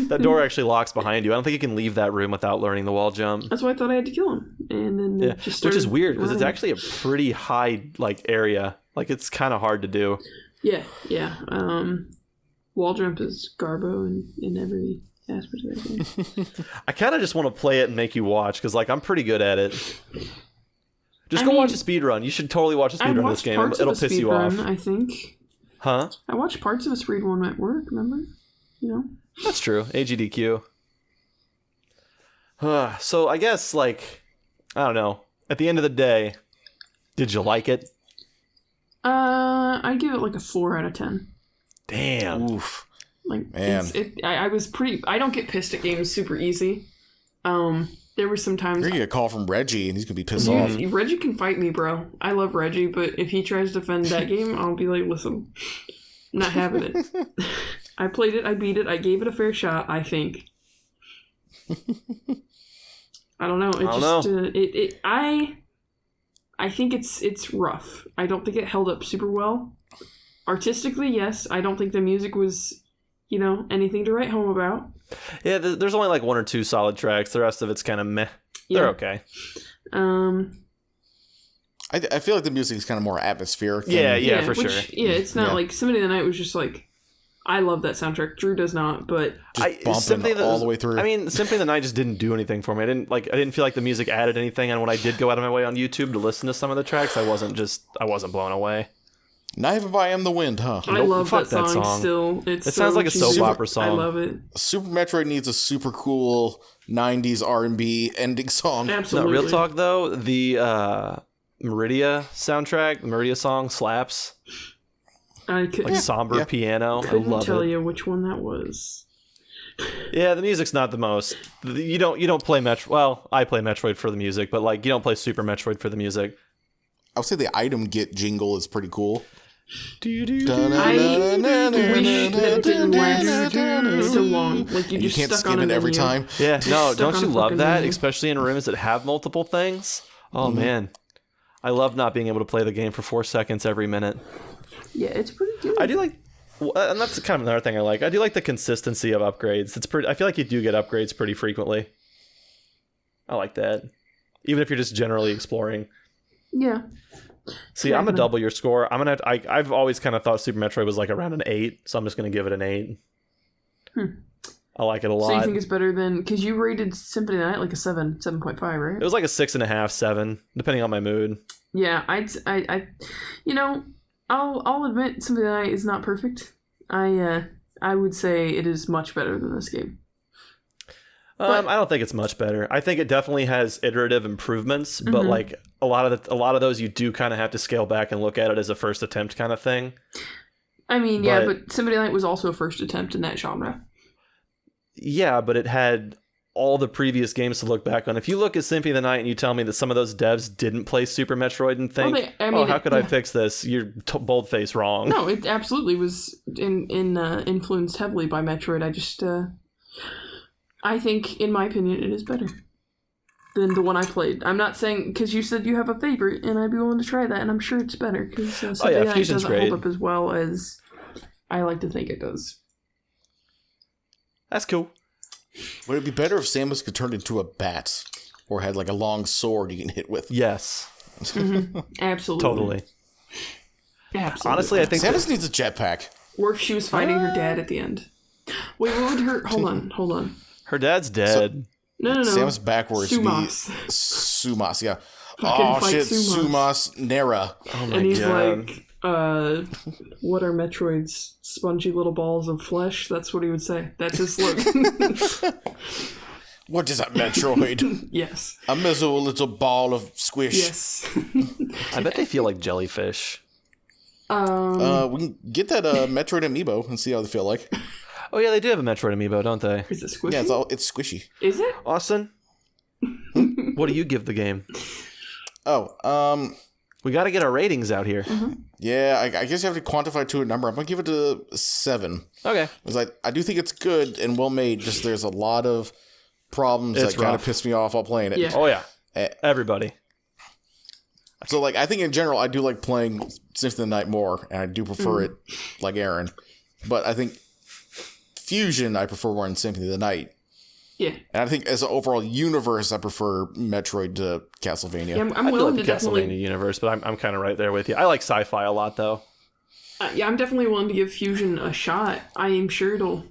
That door actually locks behind you. I don't think you can leave that room without learning the wall jump. That's why I thought I had to kill him, and then which is weird because it's actually a pretty high area. Like it's kind of hard to do. Yeah. Wall jump is garbo in every aspect of that game. I kind of just want to play it and make you watch because like I'm pretty good at it. Just go watch a speed run. You should totally watch a speed run of this game. It'll piss you off. I think. Huh? I watched parts of a speed run at work. Remember? You know. That's true. AGDQ. So I guess like I don't know. At the end of the day, did you like it? I give it like a 4 out of 10. Damn. Oof. Like, man, I was pretty. I don't get pissed at games super easy. There were some times. You're gonna get a call from Reggie, and he's gonna be pissed off. Reggie can fight me, bro. I love Reggie, but if he tries to defend that game, I'll be like, listen, I'm not having it. I played it. I beat it. I gave it a fair shot. I think. I don't know. I think it's rough. I don't think it held up super well. Artistically, yes. I don't think the music was, anything to write home about. Yeah, there's only like 1 or 2 solid tracks. The rest of it's kind of meh. They're okay. I feel like the music is kind of more atmospheric. Yeah, for sure. Yeah, it's not like Symphony of the Night was just like, I love that soundtrack. Drew does not, but bumping all the way through. I mean, Symphony of the Night just didn't do anything for me. I didn't feel like the music added anything. And when I did go out of my way on YouTube to listen to some of the tracks, I wasn't blown away. Knife of I Am the Wind, huh? I love that song still. It sounds like a soap opera song. I love it. Super Metroid needs a super cool 90s R&B ending song. Absolutely. No, real talk though, the Meridia soundtrack, Meridia song slaps. I could somber piano. I love tell it. you which one that was. Yeah, the music's not the most. You don't play Metroid. Well, I play Metroid for the music, but like you don't play Super Metroid for the music. I would say the item get jingle is pretty cool. I wish that it didn't last so long. Like you You just can't stuck skip on a it every menu. time. Yeah, no, stuck don't on you a love fucking that? menu. Especially in rooms that have multiple things. Oh man, I love not being able to play the game for 4 seconds every minute. Yeah, it's pretty good. I do like, and that's kind of another thing I like. I do like the consistency of upgrades. It's pretty. I feel like you do get upgrades pretty frequently. I like that, even if you're just generally exploring. Yeah. See, Yeah, I'm gonna double your score. I've always kind of thought Super Metroid was like around an 8, so I'm just gonna give it an 8. I like it a lot. So you think it's better than, because you rated Symphony of the Night like a 7.5, right? It was like a 6.5, 7, depending on my mood. Yeah, I'll admit Symphony of the Night is not perfect. I would say it is much better than this game. But, I don't think it's much better. I think it definitely has iterative improvements, but like a lot of those you do kind of have to scale back and look at it as a first attempt kind of thing. I mean, but Symphony of the Night was also a first attempt in that genre. Yeah, but it had all the previous games to look back on. If you look at Symphony of the Night and you tell me that some of those devs didn't play Super Metroid and think, how could I fix this? You're bold-faced wrong. No, it absolutely was influenced heavily by Metroid. I think, in my opinion, it is better than the one I played. I'm not saying, because you said you have a favorite, and I'd be willing to try that, and I'm sure it's better, because Symphony of the Night doesn't hold up as well as I like to think it does. That's cool. Would it be better if Samus could turn into a bat? Or had like a long sword you can hit with? Yes. Absolutely. Totally. Absolutely. Honestly, I think Samus needs a jetpack. Or if she was fighting her dad at the end. Wait, what would her... Hold on. Her dad's dead. No. Samus backwards Sumas. would be Sumas, yeah. Fucking Oh fight shit, Sumas. Nera. Oh my And he's god. like, what are Metroid's spongy little balls of flesh? That's what he would say. That's his slogan. What is that, Metroid? Yes. A miserable little ball of squish. Yes. I bet they feel like jellyfish. We can get that Metroid amiibo and see how they feel like. Oh yeah, they do have a Metroid amiibo, don't they? Is it squishy? Yeah, it's squishy. Is it? Austin, what do you give the game? We got to get our ratings out here. Yeah, I guess you have to quantify to a number. I'm gonna give it a 7. Okay. Because I do think it's good and well made. Just there's a lot of problems It's that kind of rough. piss me off while playing it. Yeah. Oh yeah. Everybody. So like I think in general I do like playing Symphony of the Night more, and I do prefer it like Erin. But I think Fusion I prefer more than Symphony of the Night. Yeah. And I think as an overall universe I prefer Metroid to Castlevania. Yeah, I'm I feel willing like to the Castlevania definitely... universe, but I'm kind of right there with you. I like sci-fi a lot though. yeah, I'm definitely willing to give Fusion a shot. I am sure it'll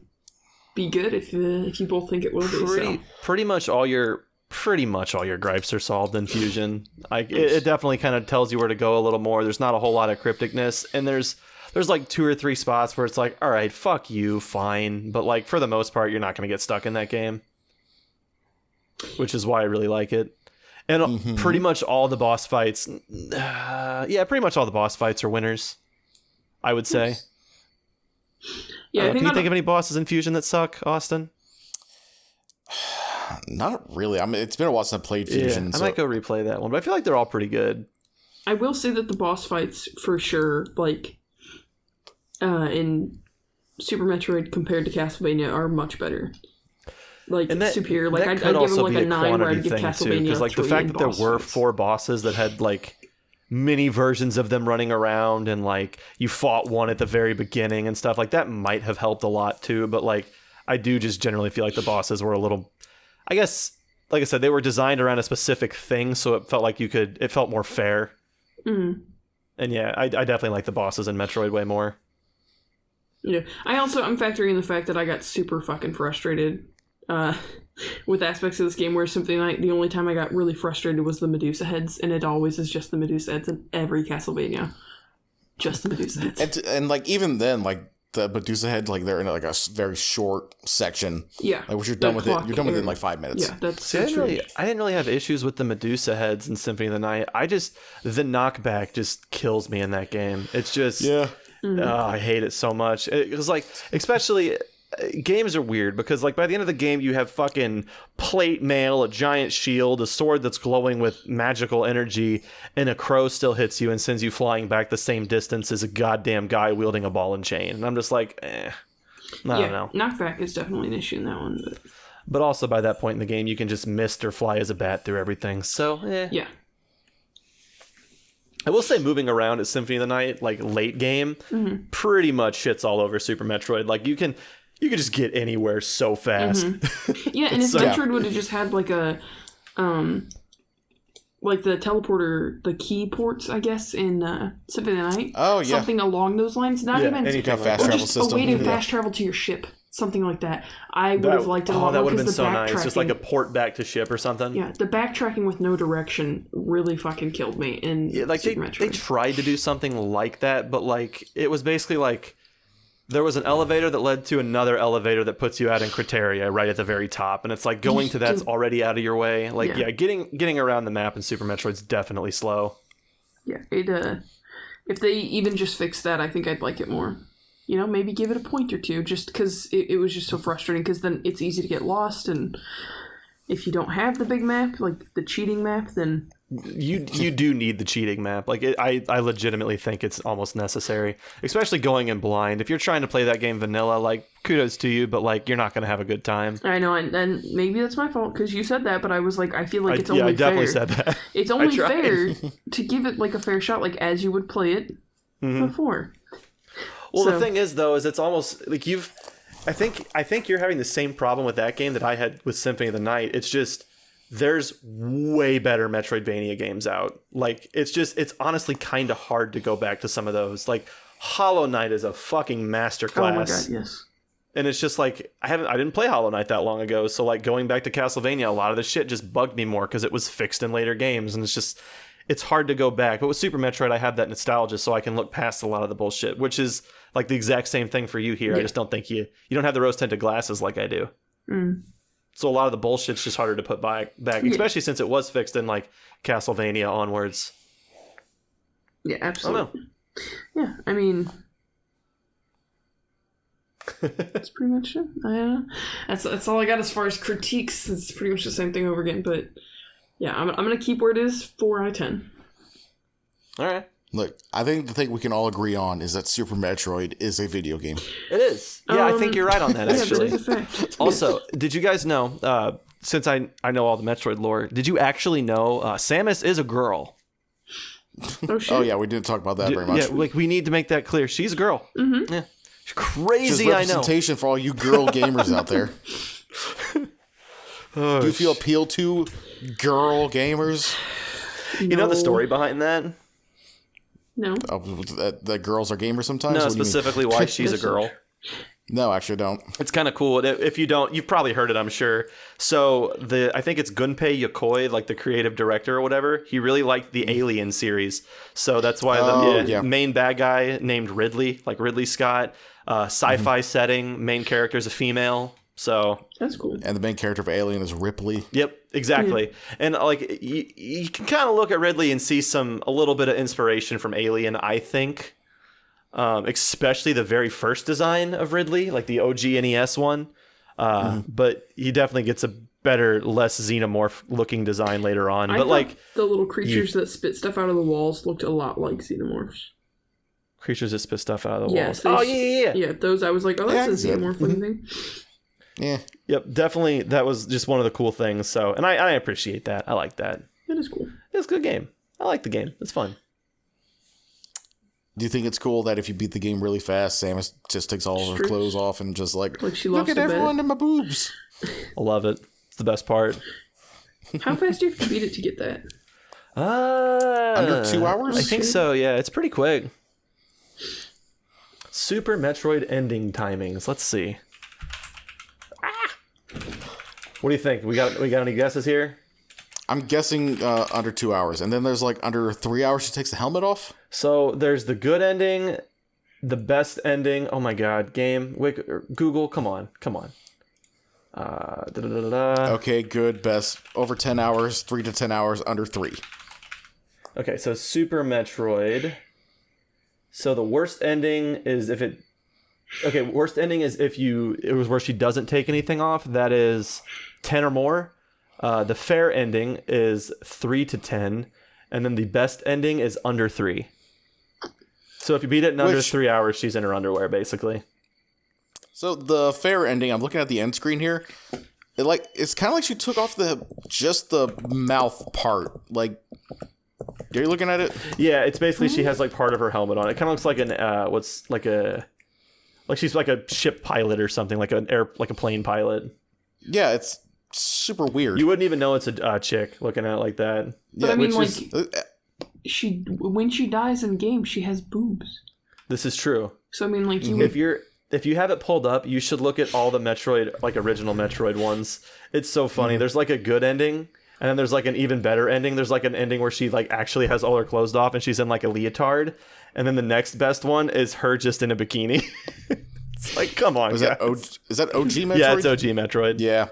be good if you both think it will be. So. Pretty much all your gripes are solved in Fusion. It definitely kind of tells you where to go a little more. There's not a whole lot of crypticness, and there's like 2 or 3 spots where it's like, all right, fuck you, fine. But like for the most part, you're not going to get stuck in that game, which is why I really like it. And pretty much all the boss fights, pretty much all the boss fights are winners, I would say. Yeah, Can you think of any bosses in Fusion that suck, Austin? Not really. I mean, it's been a while since I played Fusion. Yeah, I might go replay that one, but I feel like they're all pretty good. I will say that the boss fights, for sure, like, in Super Metroid compared to Castlevania, are much better. Like, superior. Like, I'd give them like a 9, where I'd give Castlevania because like the fact that there were 4 bosses that had like mini versions of them running around, and like you fought one at the very beginning and stuff like that might have helped a lot too. But like I do just generally feel like the bosses were a little, I guess, like I said, they were designed around a specific thing, so it felt like it felt more fair. And yeah, I definitely like the bosses in Metroid way more. Yeah, I'm factoring in the fact that I got super fucking frustrated with aspects of this game where the only time I got really frustrated was the Medusa heads, and it always is just the Medusa heads in every Castlevania. Just the Medusa heads. And like even then, like the Medusa head, like they're in like a very short section. Yeah. Like once you're done with it, you're done with it in like 5 minutes. Yeah, that's See, I didn't really have issues with the Medusa heads in Symphony of the Night. The knockback just kills me in that game. It's just, Yeah. I hate it so much. It was like, especially games are weird because like by the end of the game you have fucking plate mail, a giant shield, a sword that's glowing with magical energy, and a crow still hits you and sends you flying back the same distance as a goddamn guy wielding a ball and chain. And I'm just like, I don't know. Knockback is definitely an issue in that one. But also by that point in the game you can just mist or fly as a bat through everything. So, Yeah. I will say moving around at Symphony of the Night, like late game, pretty much shits all over Super Metroid. Like you can just get anywhere so fast. Yeah, and if Metroid would have just had like a like the teleporter, the key ports, I guess, in Symphony of the Night. Oh, yeah. Something along those lines. Not even anything Got like fast that. travel just system. a way to fast travel to your ship. Something like that. I would have liked it a lot that more would have because been the so nice. Just like a backtracking. port back to ship or something. Yeah, the backtracking with no direction really fucking killed me in Like Super they Metroid. tried to do something like that, but like it was basically like there was an elevator that led to another elevator that puts you out in Criteria right at the very top, and it's like going to that's already out of your way. Like getting around the map in Super Metroid's definitely slow. Yeah, it if they even just fixed that, I think I'd like it more. You know, maybe give it a point or two, just because it was just so frustrating, because then it's easy to get lost, and if you don't have the big map, like the cheating map, then... You do need the cheating map. Like I legitimately think it's almost necessary, especially going in blind. If you're trying to play that game vanilla, like kudos to you, but like you're not going to have a good time. I know, and maybe that's my fault, because you said that, but I was like, I feel like it's only I definitely fair. said that. It's only fair to give it like a fair shot, like as you would play it before. Well, the thing is, though, is it's almost like I think you're having the same problem with that game that I had with Symphony of the Night. It's just there's way better Metroidvania games out. Like it's honestly kind of hard to go back to some of those. Like Hollow Knight is a fucking masterclass. Oh my god, yes. And it's just like I didn't play Hollow Knight that long ago, so like going back to Castlevania, a lot of the shit just bugged me more because it was fixed in later games, and it's hard to go back. But with Super Metroid, I have that nostalgia, so I can look past a lot of the bullshit, which is like the exact same thing for you here. I just don't think you don't have the rose-tinted glasses like I do. So a lot of the bullshit's just harder to put back, especially since it was fixed in like Castlevania onwards. Yeah, absolutely. I Yeah, I mean... That's pretty much it. I don't know. That's all I got as far as critiques. It's pretty much the same thing over again, but yeah, I'm going to keep where it is, 4 out of 10. All right. Look, I think the thing we can all agree on is that Super Metroid is a video game. It is. Yeah, I think you're right on that, actually. Yeah, that is a fact. Also, did you guys know, since I know all the Metroid lore, did you actually know Samus is a girl? Oh, shit. Oh, yeah, we didn't talk about that very much. Yeah, like we need to make that clear. She's a girl. Mm-hmm. Yeah. She's crazy, Just I know. representation for all you girl gamers out there. Do you feel appealed to girl gamers? You know the story behind that? No. Oh, that girls are gamers sometimes? No, What do you mean? specifically why she's a girl. No, actually, I don't. It's kind of cool. If you don't, you've probably heard it, I'm sure. So I think it's Gunpei Yokoi, like the creative director or whatever. He really liked the Alien series, so that's why the main bad guy named Ridley, like Ridley Scott. Sci-fi setting, main character is a female. So That's cool. And the main character of Alien is Ripley. Yep, exactly. And like you can kind of look at Ridley and see a little bit of inspiration from Alien, I think. Especially the very first design of Ridley, like the OG NES one. But he definitely gets a better, less xenomorph looking design later on. I But thought like the little creatures that spit stuff out of the walls looked a lot like xenomorphs. creatures that spit stuff out of the Yes, walls. Oh yeah. Yeah, those I was like, oh, that's a Yeah, xenomorph looking thing. Yeah. Yep, definitely. That was just one of the cool things. So, and I appreciate that. I like that. That is cool. It's a good game. I like the game. It's fun. Do you think it's cool that if you beat the game really fast, Samus just takes all of her Strips. clothes off and just like She look lost at a bet. everyone in my boobs? I love it. It's the best part. How fast do you have to beat it to get that? Under 2 hours? I think so, yeah. It's pretty quick. Super Metroid ending timings. Let's see. What do you think? We got any guesses here? I'm guessing under 2 hours. And then there's like under 3 hours she takes the helmet off? So there's the good ending, the best ending. Oh my god, game. Google, come on. Okay, good, best. Over 10 hours, 3 to 10 hours, under 3. Okay, so Super Metroid. So the worst ending is if it Okay, worst ending is it was where she doesn't take anything off. That is 10 or more. The fair ending is 3 to 10, and then the best ending is under 3. So if you beat it in under 3 hours, she's in her underwear, basically. So the fair ending, I'm looking at the end screen here. It's kind of like she took off just the mouth part. Like, are you looking at it? Yeah, it's basically she has like part of her helmet on. It kind of looks like she's like a ship pilot or something, like a plane pilot. Yeah, it's super weird. You wouldn't even know it's a chick looking at it like that. But yeah, I mean, when she dies in game, she has boobs. This is true. So I mean, like if you have it pulled up, you should look at all the Metroid, like original Metroid ones. It's so funny. There's like a good ending, and then there's like an even better ending. There's like an ending where she like actually has all her clothes off and she's in like a leotard, and then the next best one is her just in a bikini. It's like, come on, is that OG Metroid? Yeah, it's OG Metroid. Yeah,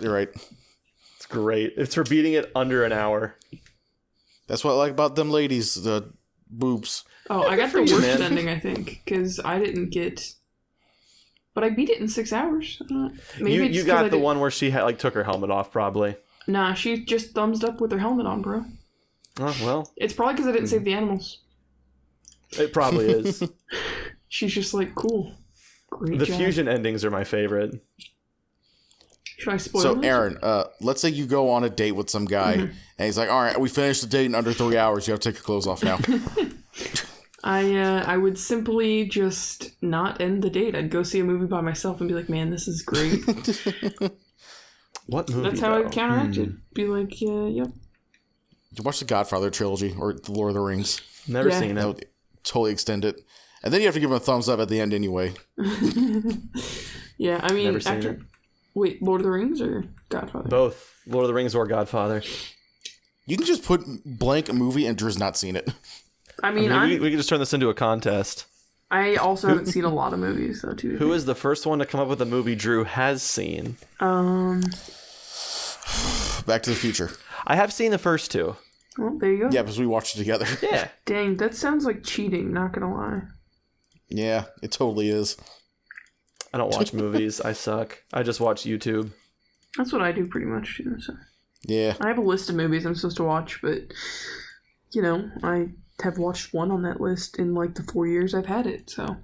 you're right. It's great. It's for beating it under an hour. That's what I like about them ladies, the boobs. Oh, I got the worst ending, I think, because I didn't get... But I beat it in 6 hours. Maybe you got the one where she took her helmet off, probably. Nah, she just thumbs up with her helmet on, bro. Oh, well. It's probably because I didn't save the animals. It probably is. She's just like, cool. Great The job. fusion endings are my favorite. Should I spoil So, this? Erin, let's say you go on a date with some guy, and he's like, all right, we finished the date in under 3 hours. You have to take your clothes off now. I would simply just not end the date. I'd go see a movie by myself and be like, man, this is great. What movie? That's how I'd counteract it. Be like, yep. You watch the Godfather trilogy or the Lord of the Rings. Never Yeah. seen That it. would totally extend it. And then you have to give him a thumbs up at the end anyway. Yeah, I mean, Never seen it. Wait, Lord of the Rings or Godfather? Both. Lord of the Rings or Godfather. You can just put blank movie and Drew's not seen it. I mean, we could just turn this into a contest. I also haven't seen a lot of movies, though, too. Who is the first one to come up with a movie Drew has seen? Back to the Future. I have seen the first two. Well, there you go. Yeah, because we watched it together. Yeah. Dang, that sounds like cheating, not gonna lie. Yeah, it totally is. I don't watch movies. I suck. I just watch YouTube. That's what I do pretty much, too. So. Yeah. I have a list of movies I'm supposed to watch, but, I have watched one on that list in, the 4 years I've had it, so...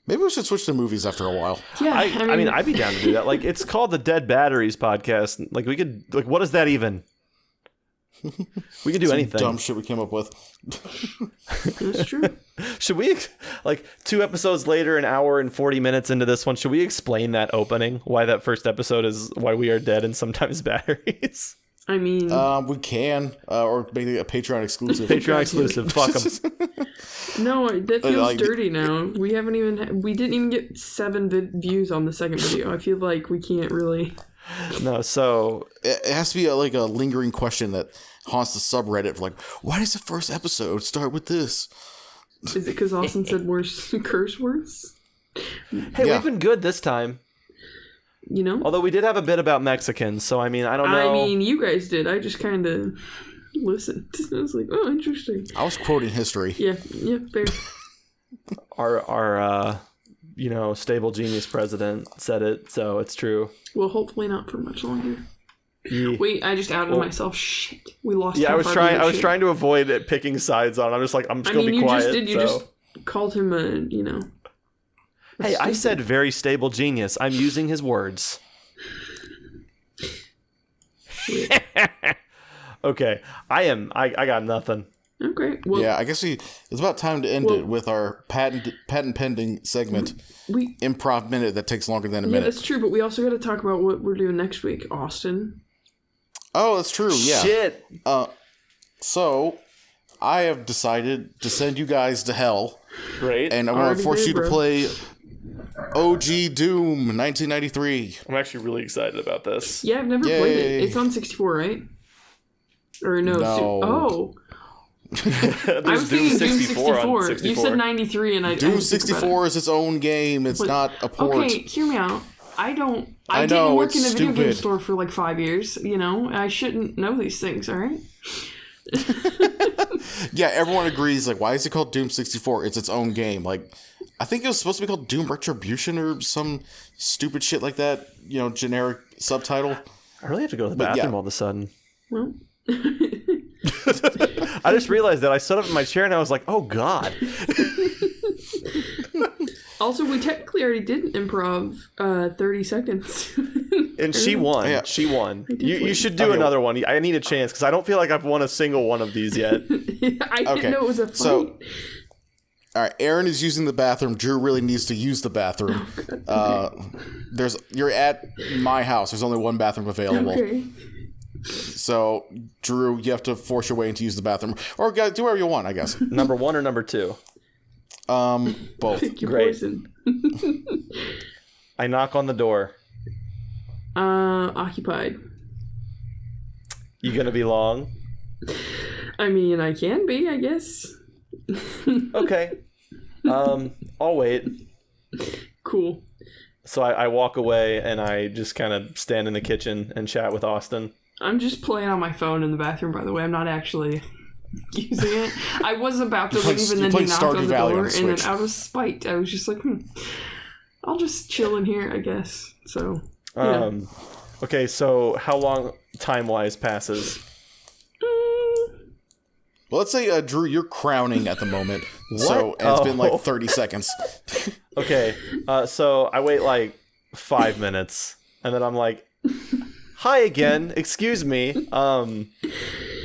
Maybe we should switch to movies after a while. Yeah, I mean, I'd be down to do that. It's called the Dead Batteries podcast. We could, what is that even? We could do anything. Dumb shit we came up with. That's true. Should we, 2 episodes later, an hour and 40 minutes into this one, should we explain that opening? Why that first episode is why we are dead and sometimes batteries? I mean... we can, or maybe a Patreon exclusive. Patreon exclusive. Fuck them. No, that feels dirty now. We didn't even get 7 views on the second video. I feel like we can't really... No, so... It has to be a lingering question that haunts the subreddit for why does the first episode start with this? Is it because Austin said worse curse words? Hey, we've been good this time. Although we did have a bit about Mexicans, so I don't know. I mean, you guys did. I just kind of listened. I was like, oh, interesting. I was quoting history. Yeah, fair. Our stable genius president said it, so it's true. Well, hopefully not for much longer. Yeah. Wait, I just outed myself. Shit, we lost. Yeah, I was trying to avoid it picking sides on. I'm just I'm just gonna be quiet. You just called him a Hey, I said very stable genius. I'm using his words. Okay, I got nothing. Okay, well, yeah, I guess it's about time to end it with our patent pending segment, improv minute that takes longer than a minute. Yeah, that's true, but we also got to talk about what we're doing next week, Austin. Oh, that's true. Yeah. Shit. So I have decided to send you guys to hell. Great. And I'm going to force you to play OG Doom 1993. I'm actually really excited about this. Yeah, I've never played it. It's on 64, right? Or no? No. I was thinking Doom 64. On 64. You said 93, and Doom 64 is its own game. It's not a port. Okay, hear me out. I didn't know, work in a it's video game stupid. store for 5 years. I shouldn't know these things. All right. Yeah, everyone agrees. Why is it called Doom 64? It's its own game. I think it was supposed to be called Doom Retribution or some stupid shit like that. Generic subtitle. I really have to go to the bathroom all of a sudden. Well. I just realized that I sat up in my chair and I was like, oh god. Also, we technically already did improv 30 seconds. And she won. Yeah. She won. You win. should do another one. I need a chance because I don't feel like I've won a single one of these yet. I didn't know it was a fight. So, all right, Erin is using the bathroom. Drew really needs to use the bathroom. You're at my house. There's only one bathroom available. Okay. So, Drew, you have to force your way in to use the bathroom. Or do whatever you want, I guess. Number 1 or number 2? Both. Pick your Great. poison. I knock on the door. Occupied. You gonna be long? I mean, I can be, I guess. Okay. I'll wait. Cool. So I walk away and I just kind of stand in the kitchen and chat with Austin. I'm just playing on my phone in the bathroom, by the way. I'm not actually using it. I was about to leave, and then he knocked on the door, and then out of spite, I was just like, I'll just chill in here, I guess. So, yeah. Okay, so how long time-wise passes? Well, let's say, Drew, you're crowning at the moment. So, and it's been like 30 seconds. Okay, so I wait like 5 minutes, and then I'm like, hi again, excuse me, I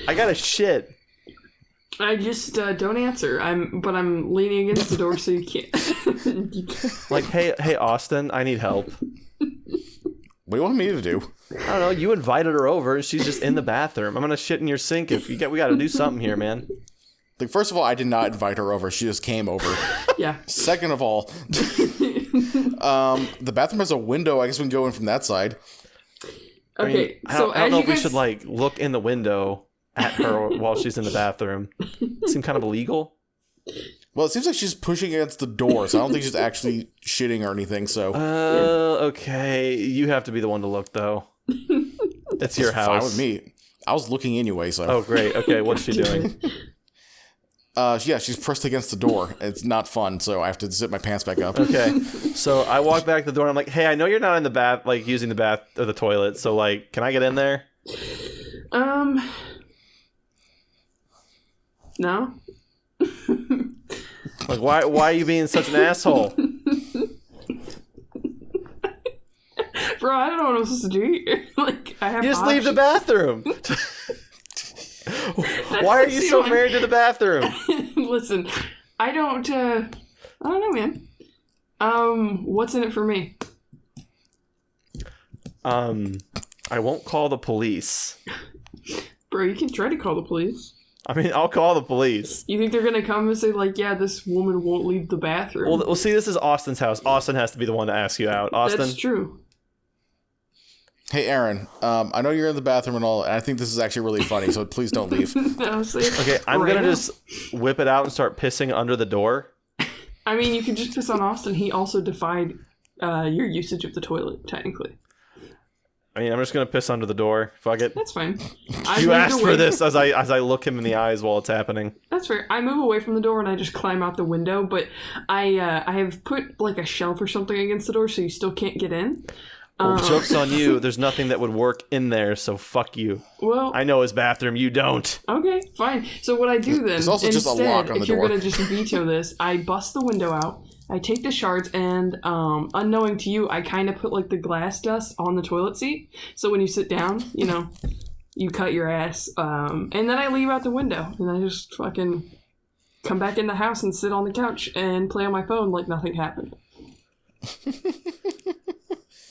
gotta shit. I just don't answer. I'm leaning against the door so you can't. Like, hey, Austin, I need help. What do you want me to do? I don't know. You invited her over, and she's just in the bathroom. I'm gonna shit in your sink. We got to do something here, man. Like, first of all, I did not invite her over. She just came over. Yeah. Second of all, the bathroom has a window. I guess we can go in from that side. Okay, I don't know if we should like look in the window at her while she's in the bathroom. Seem kind of illegal. Well, it seems like she's pushing against the door, so I don't think she's actually shitting or anything. So, okay, you have to be the one to look though. It's your house. Fine with me. I was looking anyway. So. Oh, great. Okay, what's she doing? Yeah, she's pressed against the door. It's not fun, so I have to zip my pants back up. Okay, so I walk back to the door and I'm like, hey, I know you're not in the bath, like using the bath or the toilet, so like, can I get in there? No. Like, why are you being such an asshole? Bro, I don't know what I'm supposed to do here. Like, I have You just options. leave the bathroom. Why are you so married to the bathroom? Listen, I don't know, man. What's in it for me? I won't call the police. Bro, you can try to call the police. I mean, I'll call the police. You think they're gonna come and say, like, yeah, this woman won't leave the bathroom? Well, see, this is Austin's house. Austin has to be the one to ask you out. Austin? That's true. Hey, Erin, I know you're in the bathroom and all, and I think this is actually really funny, so please don't leave. Okay, I'm gonna just whip it out and start pissing under the door. I mean, you can just piss on Austin. He also defied your usage of the toilet, technically. I mean, I'm just gonna piss under the door. Fuck it. That's fine. You asked for this as I look him in the eyes while it's happening. That's fair. I move away from the door and I just climb out the window, but I have put like a shelf or something against the door so you still can't get in. Well, joke's on you. There's nothing that would work in there, so fuck you. Well, I know his bathroom. You don't. Okay, fine. So what I do then, There's also instead, just a lock on the if you're door. going to just veto this, I bust the window out, I take the shards, and unknowing to you, I kind of put like the glass dust on the toilet seat. So when you sit down, you know, you cut your ass. And then I leave out the window, and I just fucking come back in the house and sit on the couch and play on my phone like nothing happened.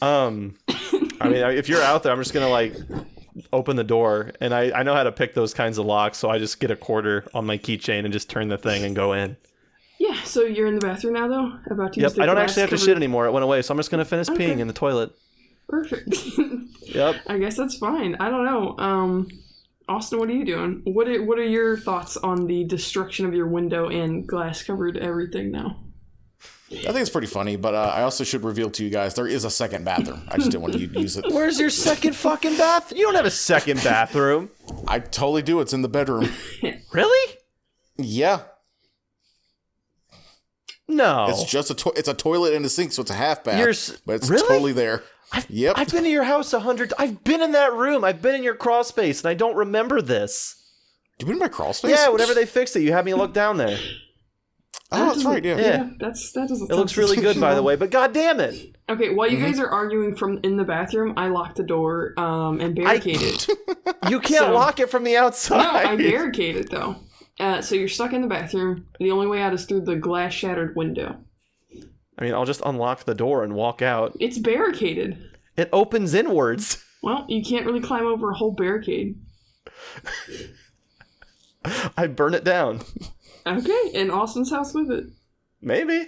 I mean, if you're out there, I'm just gonna like open the door, and I know how to pick those kinds of locks, so I just get a quarter on my keychain and just turn the thing and go in. Yeah, so you're in the bathroom now, though? About to use the I don't glass actually have to covered- shit anymore. It went away, so I'm just gonna finish peeing in the toilet. Perfect. Yep. I guess that's fine. I don't know. Austin, what are you doing? What are your thoughts on the destruction of your window and glass covered everything now? I think it's pretty funny, but I also should reveal to you guys there is a second bathroom. I just didn't want you to use it. Where's your second fucking bath? You don't have a second bathroom. I totally do. It's in the bedroom. Really? Yeah. No. It's just it's a toilet and a sink, so it's a half bath. But it's really? totally there. Yep. I've been to your house 100. I've been in that room. I've been in your crawl space, and I don't remember this. You've been in my crawl space? Yeah, whenever they fixed it, you had me look down there. Oh, that's right. Yeah. That doesn't. It looks really good, by the way. But god damn it! Okay, while you guys are arguing from in the bathroom, I locked the door and barricaded. You can't lock it from the outside. No, I barricaded though. So you're stuck in the bathroom. The only way out is through the glass shattered window. I mean, I'll just unlock the door and walk out. It's barricaded. It opens inwards. Well, you can't really climb over a whole barricade. I burn it down. Okay, and Austin's house with it. Maybe.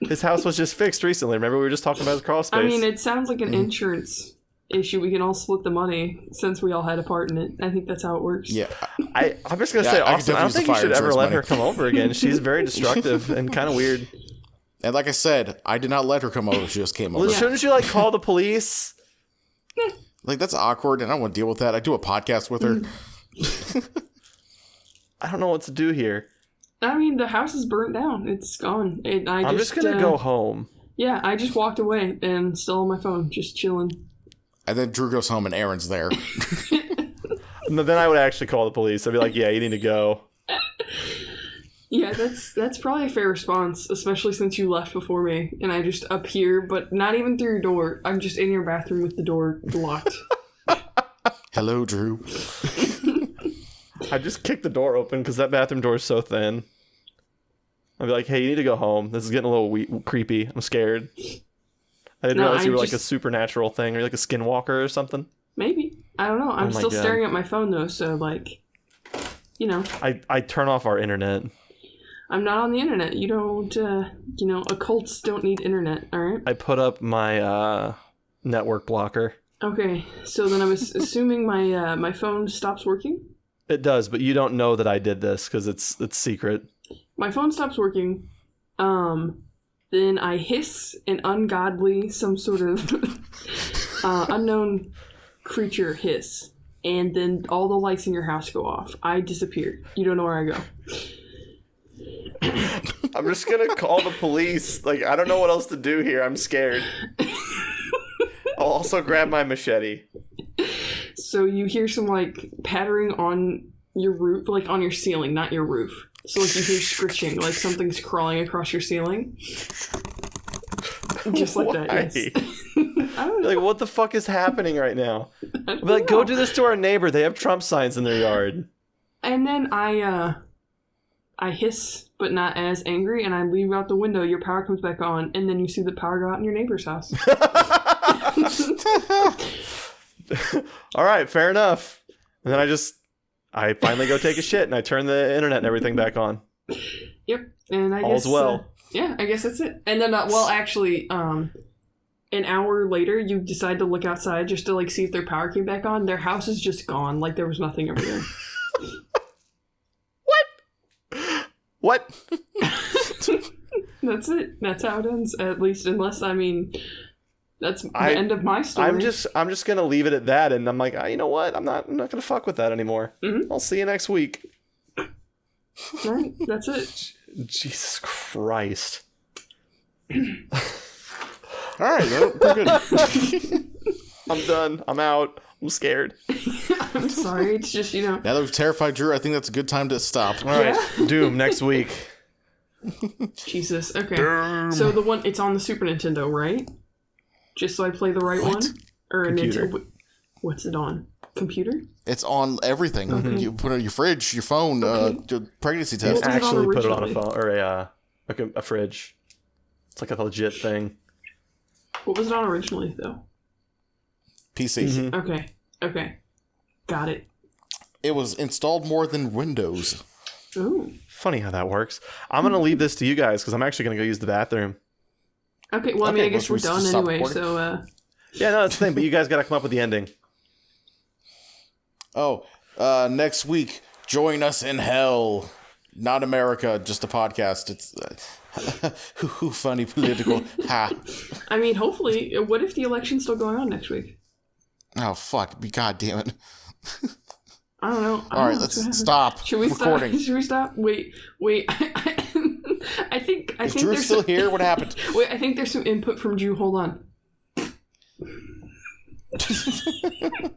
His house was just fixed recently. Remember we were just talking about his crawl space? I mean, it sounds like an insurance issue. We can all split the money since we all had a part in it. I think that's how it works. Yeah. I'm just going to say, Austin, I don't think you should ever let her come over again. She's very destructive and kind of weird. And like I said, I did not let her come over. She just came over. Well, shouldn't you, call the police? Like, that's awkward, and I don't want to deal with that. I do a podcast with her. I don't know what to do here. I mean, the house is burnt down. It's gone. I'm just going to go home. Yeah, I just walked away and still on my phone, just chilling. And then Drew goes home and Erin's there. Then I would actually call the police. I'd be like, yeah, you need to go. Yeah, that's probably a fair response, especially since you left before me and I just appear, but not even through your door. I'm just in your bathroom with the door locked. Hello, Drew. I just kicked the door open because that bathroom door is so thin. I'd be like, hey, you need to go home. This is getting a little creepy. I'm scared. I didn't realize you were like a supernatural thing or like a skinwalker or something. Maybe. I don't know. I'm still staring at my phone though, so I turn off our internet. I'm not on the internet. You don't, occults don't need internet, alright? I put up my network blocker. Okay, so then I was assuming my phone stops working? It does, but you don't know that I did this because it's secret. My phone stops working. Then I hiss an ungodly, some sort of unknown creature hiss. And then all the lights in your house go off. I disappear. You don't know where I go. I'm just going to call the police. I don't know what else to do here. I'm scared. I'll also grab my machete. So you hear some, pattering on your roof, on your ceiling, not your roof. So, you hear scritching, something's crawling across your ceiling. Just like that, yes. I don't know. What the fuck is happening right now? I'll be go do this to our neighbor. They have Trump signs in their yard. And then I hiss, but not as angry, and I leave out the window. Your power comes back on, and then you see the power go out in your neighbor's house. All right, fair enough. And then I finally go take a shit, and I turn the internet and everything back on. Yep, and I All's guess well. Yeah, I guess that's it. And then, actually, an hour later, you decide to look outside just to see if their power came back on. Their house is just gone, there was nothing over there. What? That's it. That's how it ends. At least, unless that's the end of my story. I'm just gonna leave it at that, and I'm like, you know what? I'm not gonna fuck with that anymore. Mm-hmm. I'll see you next week. All right, that's it. Jesus Christ. All right, well, pretty good. I'm done. I'm out. I'm scared. I'm sorry. It's just, Now that we've terrified Drew, I think that's a good time to stop. All right. Yeah. Doom next week. Jesus. Okay. Doom. So it's on the Super Nintendo, right? Just so I play the right one? Or Computer. Nintendo? What's it on? Computer? It's on everything. Okay. You put it on your fridge, your phone, pregnancy test. Actually put it on a phone or a fridge. It's a legit thing. What was it on originally, though? PC. Mm-hmm. Okay. Got it. It was installed more than Windows. Ooh. Funny how that works. I'm going to leave this to you guys because I'm actually going to go use the bathroom. Okay, well, I guess we're done anyway, so... Yeah, no, that's the thing, but you guys got to come up with the ending. Oh, next week, join us in hell. Not America, just a podcast. It's funny political. Ha. Hopefully, what if the election's still going on next week? Oh, fuck. God damn it. I don't know. All right, let's stop Should we recording. Should we stop? Wait. I think Is Drew still here? What happened? Wait, I think there's some input from Drew. Hold on.